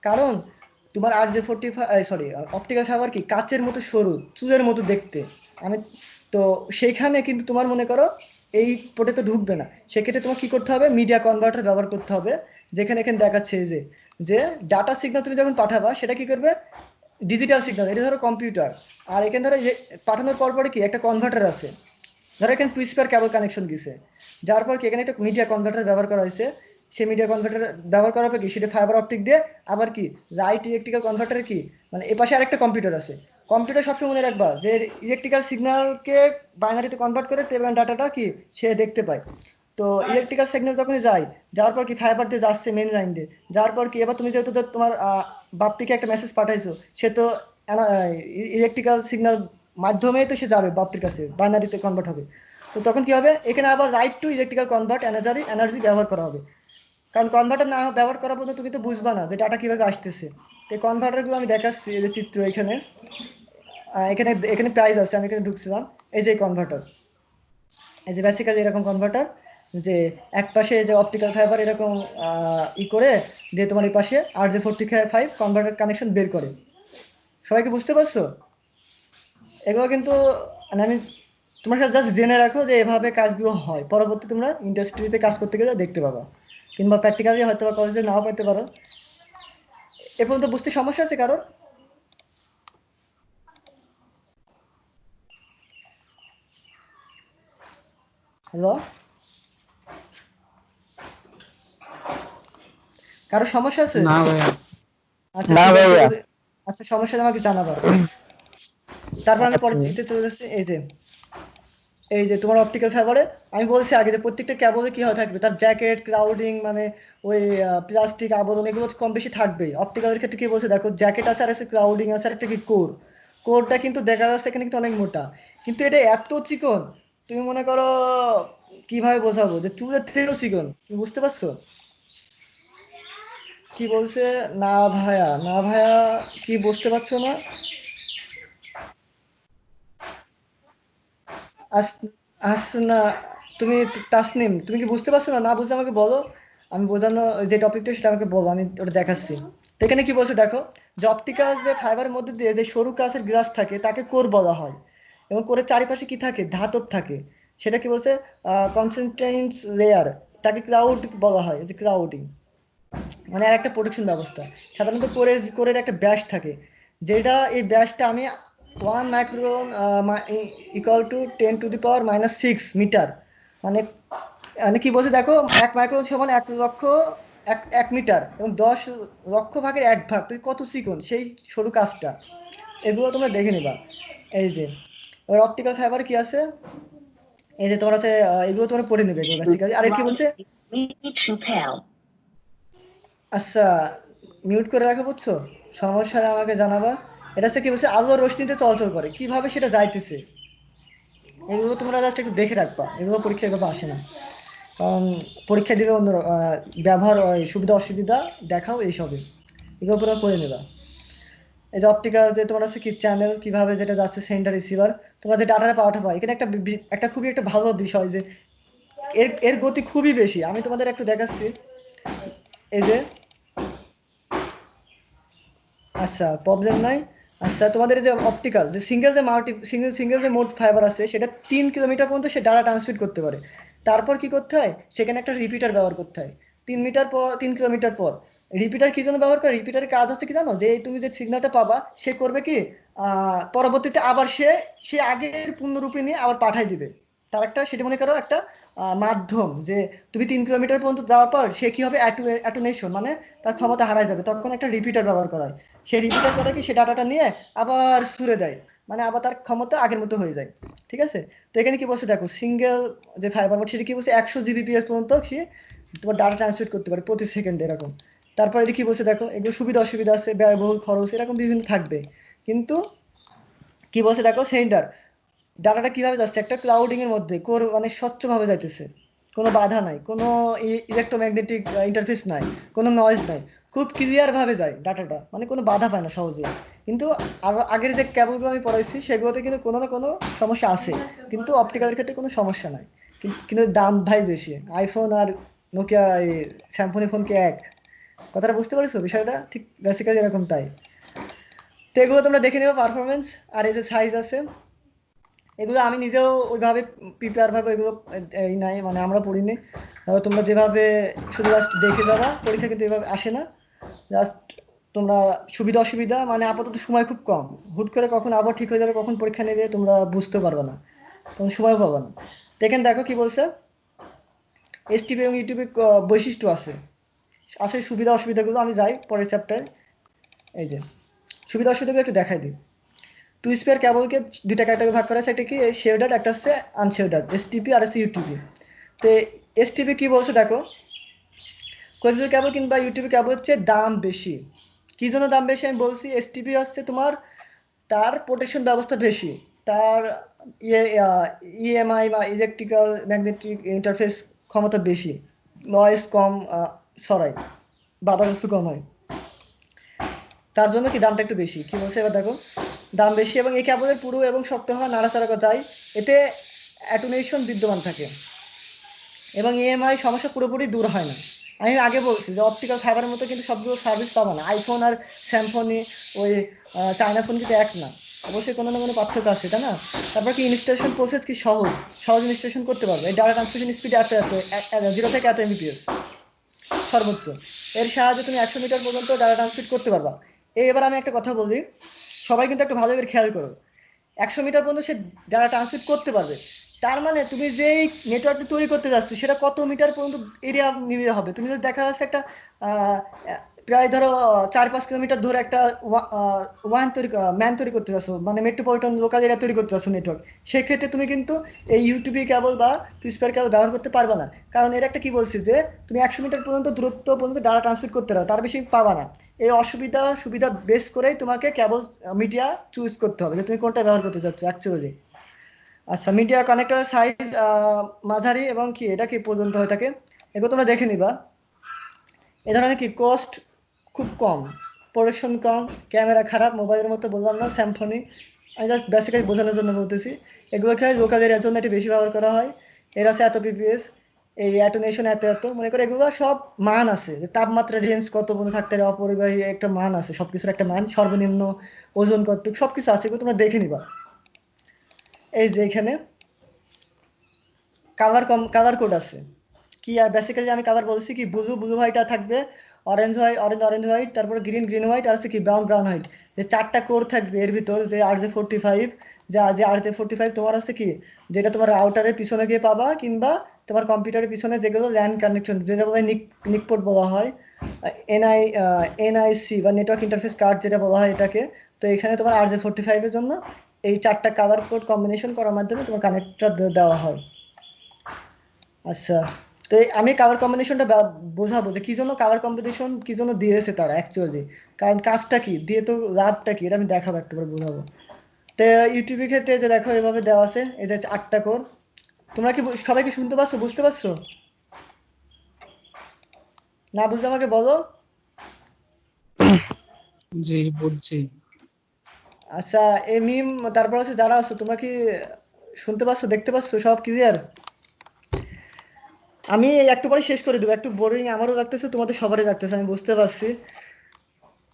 কারণ তোমার সরি, অপটিক্যাল ফাইবার কি কাচের মতো সরু, চুলের মতো দেখতে। আমি তো সেইখানে কিন্তু তোমার মনে করো এই পোর্টে তো ঢুকবে না, সেক্ষেত্রে তোমার কি করতে হবে, মিডিয়া কনভার্টার ব্যবহার করতে হবে। যেখানে এখানে দেখাচ্ছে এই যে ডাটা সিগন্যাল তুমি যখন পাঠাবা সেটা কি করবে, ডিজিটাল সিগন্যাল, এটা ধরো কম্পিউটার। আর এখানে ধরো যে পাঠানোর পর পরে কি একটা কনভার্টার আছে, ধরো এখানে টু স্পেয়ার কেবল কানেকশন দিছে, যার পর কি এখানে একটা মিডিয়া কনভার্টার ব্যবহার করা হয়েছে। সেই মিডিয়া কনভার্টার ব্যবহার করার পর কি সেটা ফাইবার অপটিক দিয়ে আবার কি রাইট ইলেকট্রিক্যাল কনভার্টারে কি মানে এ পাশে আরেকটা কম্পিউটার আছে। কম্পিউটার সবসময় মনে রাখবা যে ইলেকট্রিক্যাল সিগন্যালকে বাইনারিতে কনভার্ট করে তেমন ডাটাটা কি সে দেখতে পায়। তো ইলেকট্রিক্যাল সিগন্যাল যখন যায়, যাওয়ার পর কি ফাইবার দিয়ে যাচ্ছে মেন লাইন দিয়ে, যাওয়ার পর কি এবার তুমি যেহেতু তোমার বাপ্পিকে একটা মেসেজ পাঠাইছো, সে তো ইলেকট্রিক্যাল সিগন্যাল মাধ্যমেই তো সে যাবে বাপ্পির কাছে, বাইনারিতে কনভার্ট হবে। তো তখন কি হবে, এখানে আবার right two electrical convert energy ব্যবহার করা হবে। কারণ কনভার্টার না ব্যবহার করার পর্যন্ত তুমি তো বুঝবা না যে ডাটা কিভাবে আসতেছে। এই কনভার্টারগুলো আমি দেখাচ্ছি, এই যে চিত্র এখানে এখানে এখানে প্রাইস আছে, আমি এখানে ঢুকছিলাম। এই যে কনভার্টার, এই যে বেসিক্যালি এরকম কনভার্টার, যে এক পাশে যে অপটিক্যাল ফাইবার এরকম করে দিয়ে তোমার এই পাশে RJ45 কনভার্টার কানেকশন বের করে। সবাইকে বুঝতে পারছো? এগুলো কিন্তু মানে আমি তোমার সাথে জাস্ট জেনে রাখো যে এভাবে কাজগুলো হয়, পরবর্তী তোমরা ইন্ডাস্ট্রিতে কাজ করতে গেলে দেখতে পাবা, কিংবা প্র্যাকটিক্যালি হয়তো বা কলেজে নাও পেতে পারো। এ পর্যন্ত বুঝতে সমস্যা আছে কারোর? হ্যালো, কারো সমস্যা আছে? না ভাইয়া। আচ্ছা না ঠিক আছে, ভাইয়া। আচ্ছা সমস্যা হলে আমাকে জানাবা। তারপর আমি আচ্ছা পরবর্তীতে চলে যাচ্ছি। এই যে তোমার অপটিক্যাল ফাইবারে আমি বলছি আগে যে প্রত্যেকটা কেবলে কি হয়ে থাকবে, তার জ্যাকেট ক্লাউডিং মানে ওই প্লাস্টিক আবরণ এগুলো কম বেশি থাকবেই। অপটিক্যালের ক্ষেত্রে কি বলছে দেখো, জ্যাকেট আছে আর আছে ক্লাউডিং আছে আর একটা কি কোরটা কিন্তু দেখা যাচ্ছে এখানে কিন্তু অনেক মোটা, কিন্তু এটা এত চিকন, তুমি মনে করো কিভাবে বোঝাবো, যে চুলের থেকেও চিকন, তুমি বুঝতে পারছো কি বলছে? না ভাইয়া, না ভাইয়া, কি বুঝতে পারছো না? আস না, তুমি তাসনিম, তুমি কি বুঝতে পারছো না? না বুঝে আমাকে বলো, আমি বোঝানো যে টপিকটা সেটা আমাকে বলো, আমি ওটা দেখাচ্ছি। তো এখানে কি বলছে দেখো, যে অপটিক্যাল যে ফাইবারের মধ্যে দিয়ে যে সরু কাঁচের গ্লাস থাকে তাকে কোর বলা হয়, এবং কোরের চারিপাশে কি থাকে, ধাতব থাকে। সেটা কি বলছে, কনসেন্ট্রেন্স লেয়ার, তাকে ক্লাউড বলা হয়, যে ক্লাউডিং মানে আর একটা প্রোটেকশন ব্যবস্থা। সাধারণত কোরের একটা ব্যাস থাকে, যেটা এই ব্যাসটা আমি 1 মাইক্রন = 10⁻⁻⁶ মিটার। মানে মানে কি বলছে দেখো, 1 মাইক্রন সমান 1 লক্ষ, 1 মিটার, এবং 10 লক্ষ ভাগের 1 ভাগ, তুই কত চিকন সেই সরু কাজটা। এগুলো তোমরা দেখে নিবা। এই যে এবার অপটিক্যাল ফাইবার কি আছে, এই যে তোমার আছে এগুলো তোমরা পড়ে নেবে এগুলো বেসিক্যালি। আর এর কি বলছে, আচ্ছা মিউট করে রাখো, বুঝছো? সমস্যা হলে আমাকে জানাবা। এটা হচ্ছে কি বলছে, আলোর রশ্মিতে চলাচল করে, কিভাবে সেটা যাইতেছে, এগুলো তোমরা জাস্ট একটু দেখে রাখবা, এগুলো পরীক্ষায় এভাবে আসে না। কারণ পরীক্ষা দিলে অন্য ব্যবহার সুবিধা অসুবিধা দেখাও এইসবে, এগুলো পুরো করে নেবা। এই যে অপটিক্যাল যে তোমার আছে কি চ্যানেল, কিভাবে যেটা যাচ্ছে সেন্টার রিসিভার, তোমরা যে ডাটাটা পাঠাবা, এখানে একটা খুবই একটা ভালো বিষয় যে এর গতি খুবই বেশি। আমি তোমাদের একটু দেখাচ্ছি, এই যে আচ্ছা প্রবলেম নাই। আচ্ছা তোমাদের এই যে অপটিক্যাল যে সিঙ্গেল যে মোড ফাইবার আছে সেটা 3 কিলোমিটার পর্যন্ত সে ডাটা ট্রান্সমিট করতে পারে। তারপর কি করতে হয়, সেখানে একটা রিপিটার ব্যবহার করতে হয় 3 কিলোমিটার পর। রিপিটার কি জন্য ব্যবহার করে, রিপিটারের কাজ হচ্ছে কি জানো, যে এই তুমি যে সিগন্যালটা পাবা সে করবে কি, পরবর্তীতে আবার সে আগের পূর্ণরূপে নিয়ে আবার পাঠাই দিবে। তার একটা সেটা মনে করো একটা মাধ্যম, যে তুমি 3 কিলোমিটার পর্যন্ত যাওয়ার পর সে কি হবে, অ্যাটুনেশন মানে তার ক্ষমতা হারায় যাবে, তখন একটা রিপিটার ব্যবহার করা হয়। সে রিপিটার করে কি, সে ডাটাটা নিয়ে আবার সুরে দেয়, মানে আবার তার ক্ষমতা আগের মতো হয়ে যায়। ঠিক আছে, তো এখানে কি বলছে দেখো, সিঙ্গেল যে ফাইবার সেটা কি বলছে 100 Gbps পর্যন্ত সে তোমার ডাটা ট্রান্সমিট করতে পারে প্রতি সেকেন্ডে এরকম। তারপর এটা কি বলছে দেখো, এগুলো সুবিধা অসুবিধা আছে, ব্যয়বহুল খরচ এরকম বিভিন্ন থাকবে। কিন্তু কি বলছে দেখো, সেন্টার ডাটাটা কিভাবে যাচ্ছে, একটা ক্লাউডিং এর মধ্যে মানে স্বচ্ছভাবে যাইতেছে, কোনো বাধা নাই, কোনো ইলেকট্রোম্যাগনেটিক ইন্টারফেস নাই, কোনো নয়েজ নাই, খুব ক্লিয়ার ভাবে যায় ডাটাটা, মানে কোনো বাধা পায় না সহজে। কিন্তু আগের যে কেবলগুলো আমি পড়াইছি সেগুলোতে কিন্তু কোনো না কোনো সমস্যা আছে, কিন্তু অপটিক্যালের ক্ষেত্রে কোনো সমস্যা নাই। কিন্তু দাম ভাই বেশি, আইফোন আর নোকিয়া স্যামসং ফোন কি এক, কথাটা বুঝতে পারছো বিষয়টা, ঠিক বেসিক্যালি এরকম তাই। তো এগুলো তোমরা দেখে নেবে পারফরমেন্স। আর এই যে সাইজ আছে, এগুলো আমি নিজেও ওইভাবে প্রিপেয়ার ভাবে এগুলো এই নাই, মানে আমরা পড়িনি। তোমরা যেভাবে শুধু জাস্ট দেখে যাবা, পরীক্ষা কিন্তু এভাবে আসে না। জাস্ট তোমরা সুবিধা অসুবিধা, মানে আপাতত সময় খুব কম, হুট করে কখন আবার ঠিক হয়ে যাবে, কখন পরীক্ষা নেবে তোমরা বুঝতে পারবে না, তখন সময়ও পাবে না। দেখেন দেখো কি বলছে, এসটিপি এবং ইউটিউবে বৈশিষ্ট্য আছে, আসলে সুবিধা অসুবিধাগুলো আমি যাই পরের চ্যাপ্টার। এই যে সুবিধা অসুবিধাগুলো একটু দেখাই দিই। টু স্পেয়ার কেবলকে দুইটা ক্যাটাগরি ভাগ করা আছে, একটা কি শেডার, একটা হচ্ছে আনশেডার, এসটিপি আর হচ্ছে ইউটিপি। তো এসটিপি কি বলছো দেখো, কোয়েক্সিয়াল কেবল কিংবা ইউটিপি কেবল হচ্ছে দাম বেশি। কি জন্য দাম বেশি আমি বলছি, এসটিপি হচ্ছে তোমার তার প্রোটেকশন ব্যবস্থা বেশি, তার ইয়ে ইএমআই বা ইলেকট্রিক্যাল ম্যাগনেটিক ইন্টারফেস ক্ষমতা বেশি, নয়েজ কম ছড়ায়, বাধাগ্রস্ত কম হয়, তার জন্য কি দামটা একটু বেশি। কি বলছে এবার দেখো, দাম বেশি এবং এই কেবলের পুরু এবং শক্ত হওয়া নাড়াচাড়া করা যায়, এতে অ্যাটুনেশন বিদ্যমান থাকে এবং ইএমআই সমস্যা পুরোপুরি দূর হয় না। আমি আগে বলছি যে অপটিক্যাল ফাইবারের মতো কিন্তু সবগুলো সার্ভিস পাবো না, আইফোন আর স্যামসংই ওই চায়না ফোন কিন্তু এক না, অবশ্যই কোনো না কোনো পার্থক্য আছে, তাই না? তারপর কি ইনস্টলেশন প্রসেস কি সহজ ইনস্টলেশন করতে পারবে, এই ডাটা ট্রান্সমিশন স্পিড এত 0 থেকে এত এমবিপিএস সর্বোচ্চ, এর সাহায্যে তুমি 100 মিটার পর্যন্ত ডাটা ট্রান্সমিট করতে পারবা। এবার আমি একটা কথা বলি, সবাই কিন্তু একটু ভালো করে খেয়াল করো, 100 মিটার পর্যন্ত সে ডাটা ট্রান্সমিট করতে পারবে, তার মানে তুমি যেই নেটওয়ার্কটা তৈরি করতে যাচ্ছ সেটা কত মিটার পর্যন্ত এরিয়া নিতে হবে। তুমি যদি দেখা যাচ্ছে একটা আহ, প্রায় ধরো 4-5 কিলোমিটার ধরে একটা ম্যান তৈরি করতে যাচ্ছ, মানে মেট্রোপলিটন লোকাল এরিয়া তৈরি করতে যাচ্ছ নেটওয়ার্ক, সেক্ষেত্রে তুমি কিন্তু এই ইউটিউবি কেবল বা টুইস্পার কেবল ব্যবহার করতে পারবে না। কারণ এর একটা কি বলছি যে তুমি 100 মিটার পর্যন্ত দূরত্ব পর্যন্ত ডাটা ট্রান্সমিট করতে পারো, তার বেশি পাবা না। এই সুবিধা বেস করেই তোমাকে কেবল মিডিয়া চুজ করতে হবে যে তুমি কোনটা ব্যবহার করতে চাচ্ছ অ্যাকচুয়ালি। আচ্ছা, মিডিয়া কানেক্টরের সাইজ মাঝারি এবং কি এটা কি পর্যন্ত হয়ে থাকে, এগুলো তোমরা দেখে নিবা। এ ধরনের কি কস্ট খুব কম, প্রোডাকশন কম, ক্যামেরা খারাপ, মোবাইলের মতো বললাম না স্যামসংই, আমি জাস্ট বেসিক্যালি বোঝানোর জন্য বলতেছি। এগুলোকে লোকাল এরিয়ার জন্য এটি বেশি ব্যবহার করা হয়। এর আছে এত পিপিএস, এই অ্যাটোনেশন এত এত, মনে করে এগুলো সব মান আছে, যে তাপমাত্রা রেঞ্জ কত পর্যন্ত থাকতে পারে, অপরিবাহী একটা মান আছে, সবকিছুর একটা মান, সর্বনিম্ন ওজন কতটুকু সবকিছু আছে, এগুলো তোমরা দেখে নিবা। এই যে এখানে কালার কোড আছে, কি আর বেসিক্যালি আমি কালার বলছি কি, ব্লু হোয়াইট থাকবে, অরেঞ্জ হোয়াইট, তারপর গ্রিন হোয়াইট, আর হচ্ছে কি ব্রাউন হোয়াইট, যে 4টা কোর থাকবে এর ভিতর, যে RJ45, যে RJ45 তোমার হচ্ছে কি, যেটা তোমার রাউটারের পিছনে গিয়ে পাবা, কিংবা তোমার কম্পিউটারের পিছনে যেগুলো ল্যান কানেকশন, যেটা বলা হয় নিকপোর্ট বলা হয়, এনআইসি বা নেটওয়ার্ক ইন্টারফেস কার্ড যেটা বলা হয় এটাকে। তো এখানে তোমার RJ45 এর জন্য এই 4টা কালার কোড কম্বিনেশন করার মাধ্যমে তোমার কানেক্টর দেওয়া হয়। আচ্ছা, তো আমি কালার কম্বিনেশনটা বোঝাবো যে কি জন্য কালার কম্বিনেশন কি জন্য দিয়েছে তারা অ্যাকচুয়ালি, কারণ কাজটা কি দিয়ে, তো লাভটা কি, এটা আমি দেখাবো একটু পরে বোঝাবো। তো ইউটিউবের ক্ষেত্রে যে দেখো এভাবে দেওয়া আছে, এই যে 8টা কোর, তোমরা কি সবাই কি শুনতে পাচ্ছ, বুঝতে পারছো? না বুঝলে আমাকে বলো। জি বুঝছি। আচ্ছা, এই মিম, তারপর হচ্ছে যারা আছো তোমরা কি শুনতে পাচ্ছ, দেখতে পাচ্ছ, সব ক্লিয়ার? আমি একটু পরে শেষ করে দেবো, একটু বোরিং আমারও লাগতেছে, তোমাদের সবারই লাগতেছে, আমি বুঝতে পারছি।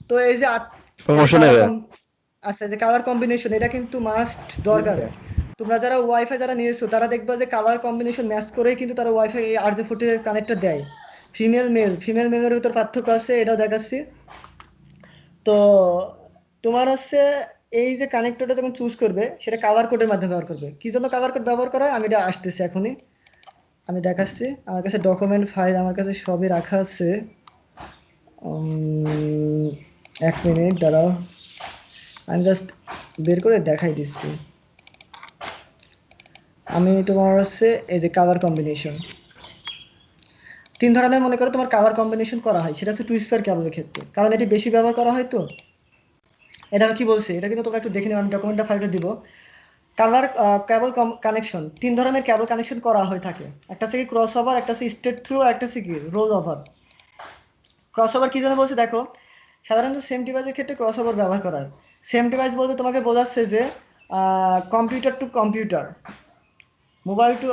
তো এই যে সমস্যা নেই ভাইয়া। আচ্ছা, যে কালার কম্বিনেশন এটা কিন্তু মাস্ট দরকার। তোমরা যারা ওয়াইফাই যারা নিয়েছো তারা দেখবা যে কালার কম্বিনেশন ম্যাচ করেই কিন্তু তারা ওয়াইফাই RJ40 এর কানেক্টর দেয়। ফিমেল মেলের ভিতর পার্থক্য আছে, এটাও দেখাচ্ছি। তো তোমার হচ্ছে এই যে কানেক্টরটা যখন চুজ করবে সেটা কালার কোডের মাধ্যমে ব্যবহার করবে। কি জন্য কালার কোড ব্যবহার করা হয় আমি এটা আসতেছি এখনই, আমি দেখাচ্ছি। আমার কাছে ডকুমেন্ট ফাইল আমার কাছে সবই রাখা আছে। এক মিনিট দাঁড়াও, আমি জাস্ট বের করে দেখাই দিচ্ছি। আমি তোমার হচ্ছে এই যে কালার কম্বিনেশন 3 ধরনের মনে করো তোমার কালার কম্বিনেশন করা হয়, সেটা হচ্ছে টু স্কয়ার কেবলের ক্ষেত্রে, কারণ এটি বেশি ব্যবহার করা হয়। তো এটা কি বলছে এটা কিন্তু তোমরা একটু দেখে নিও, আমি ডকুমেন্টটা ফাইলটা দিব। কালার কেবল কানেকশন 3 ধরনের কেবল কানেকশন করা হয়ে থাকে। একটা হচ্ছে কি ক্রস ওভার, একটা হচ্ছে স্ট্রেট থ্রু, আর একটা হচ্ছে কি রোল ওভার। ক্রস ওভার কি জন্য বলছে দেখো, সাধারণত সেম ডিভাইসের ক্ষেত্রে ক্রস ওভার ব্যবহার করা হয়। সেম ডিভাইস বলতে তোমাকে বোঝাচ্ছে যে computer to computer, mobile to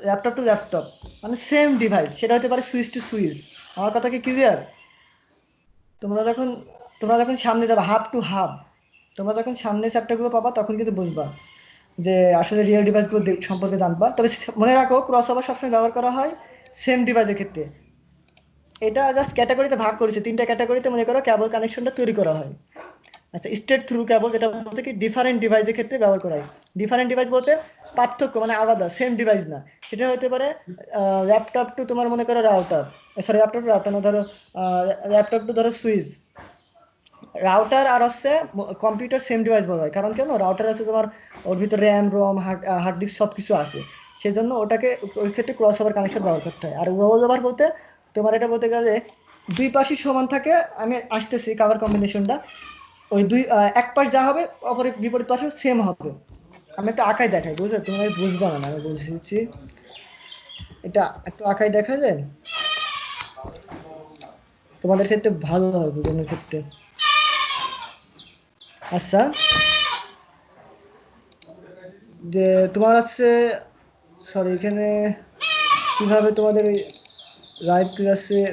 laptop to laptop, মানে সেম ডিভাইস, সেটা হতে পারে সুইচ টু সুইচ। আমার কথা কি ক্লিয়ার? তোমরা যখন তোমরা যখন সামনে যাবে হাব টু হাব, তোমরা যখন সামনে চ্যাপ্টারগুলো পাবা তখন কিন্তু বুঝবা যে আসলে রিয়েল ডিভাইসগুলো সম্পর্কে জানবা। তবে মনে রাখো ক্রস ওভার সবসময় ব্যবহার করা হয় সেম ডিভাইসের ক্ষেত্রে। এটা জাস্ট ক্যাটাগরিতে ভাগ করেছে, 3টা ক্যাটাগরিতে মনে করো কেবল কানেকশনটা তৈরি করা হয়। আচ্ছা, স্ট্রেট থ্রু কেবল যেটা বলতে কি ডিফারেন্ট ডিভাইসের ক্ষেত্রে ব্যবহার করা হয়। ডিফারেন্ট ডিভাইস বলতে পার্থক্য মানে আলাদা, সেম ডিভাইস না। সেটা হতে পারে ল্যাপটপ টু তোমার মনে করো router, sorry laptop to router না, ধরো ল্যাপটপ টু ধরো সুইচ। রাউটার আর হচ্ছে কম্পিউটার সেম ডিভাইস বলা হয়, কারণ কেন রাউটার আছে তোমার ওর ভিতরে র্যাম রম হার্ড ডিস্ক সব কিছু আছে, সেই জন্য ওটাকে ওই ক্ষেত্রে ক্রস ওভার কানেকশন ব্যবহার করতে হয়। আর রোল ওভার বলতে তোমার এটা বলতে গেলে দুই পাশই সমান থাকে। আমি আসতেছি কালার কম্বিনেশনটা, ওই এক পাশ যা হবে অপর বিপরীত পাশেও সেম হবে। আমি একটা আঁকাই দেখাই, বুঝলে তোমরা বুঝবা না, আমি বুঝেছি। এটা একটু আঁকাই দেখা যায়, তোমাদের ক্ষেত্রে ভালো হয় বোঝানোর ক্ষেত্রে। আচ্ছা, যে তোমার আছে, সরি এখানে কিভাবে তোমাদের ওই লাইভ ক্লাসে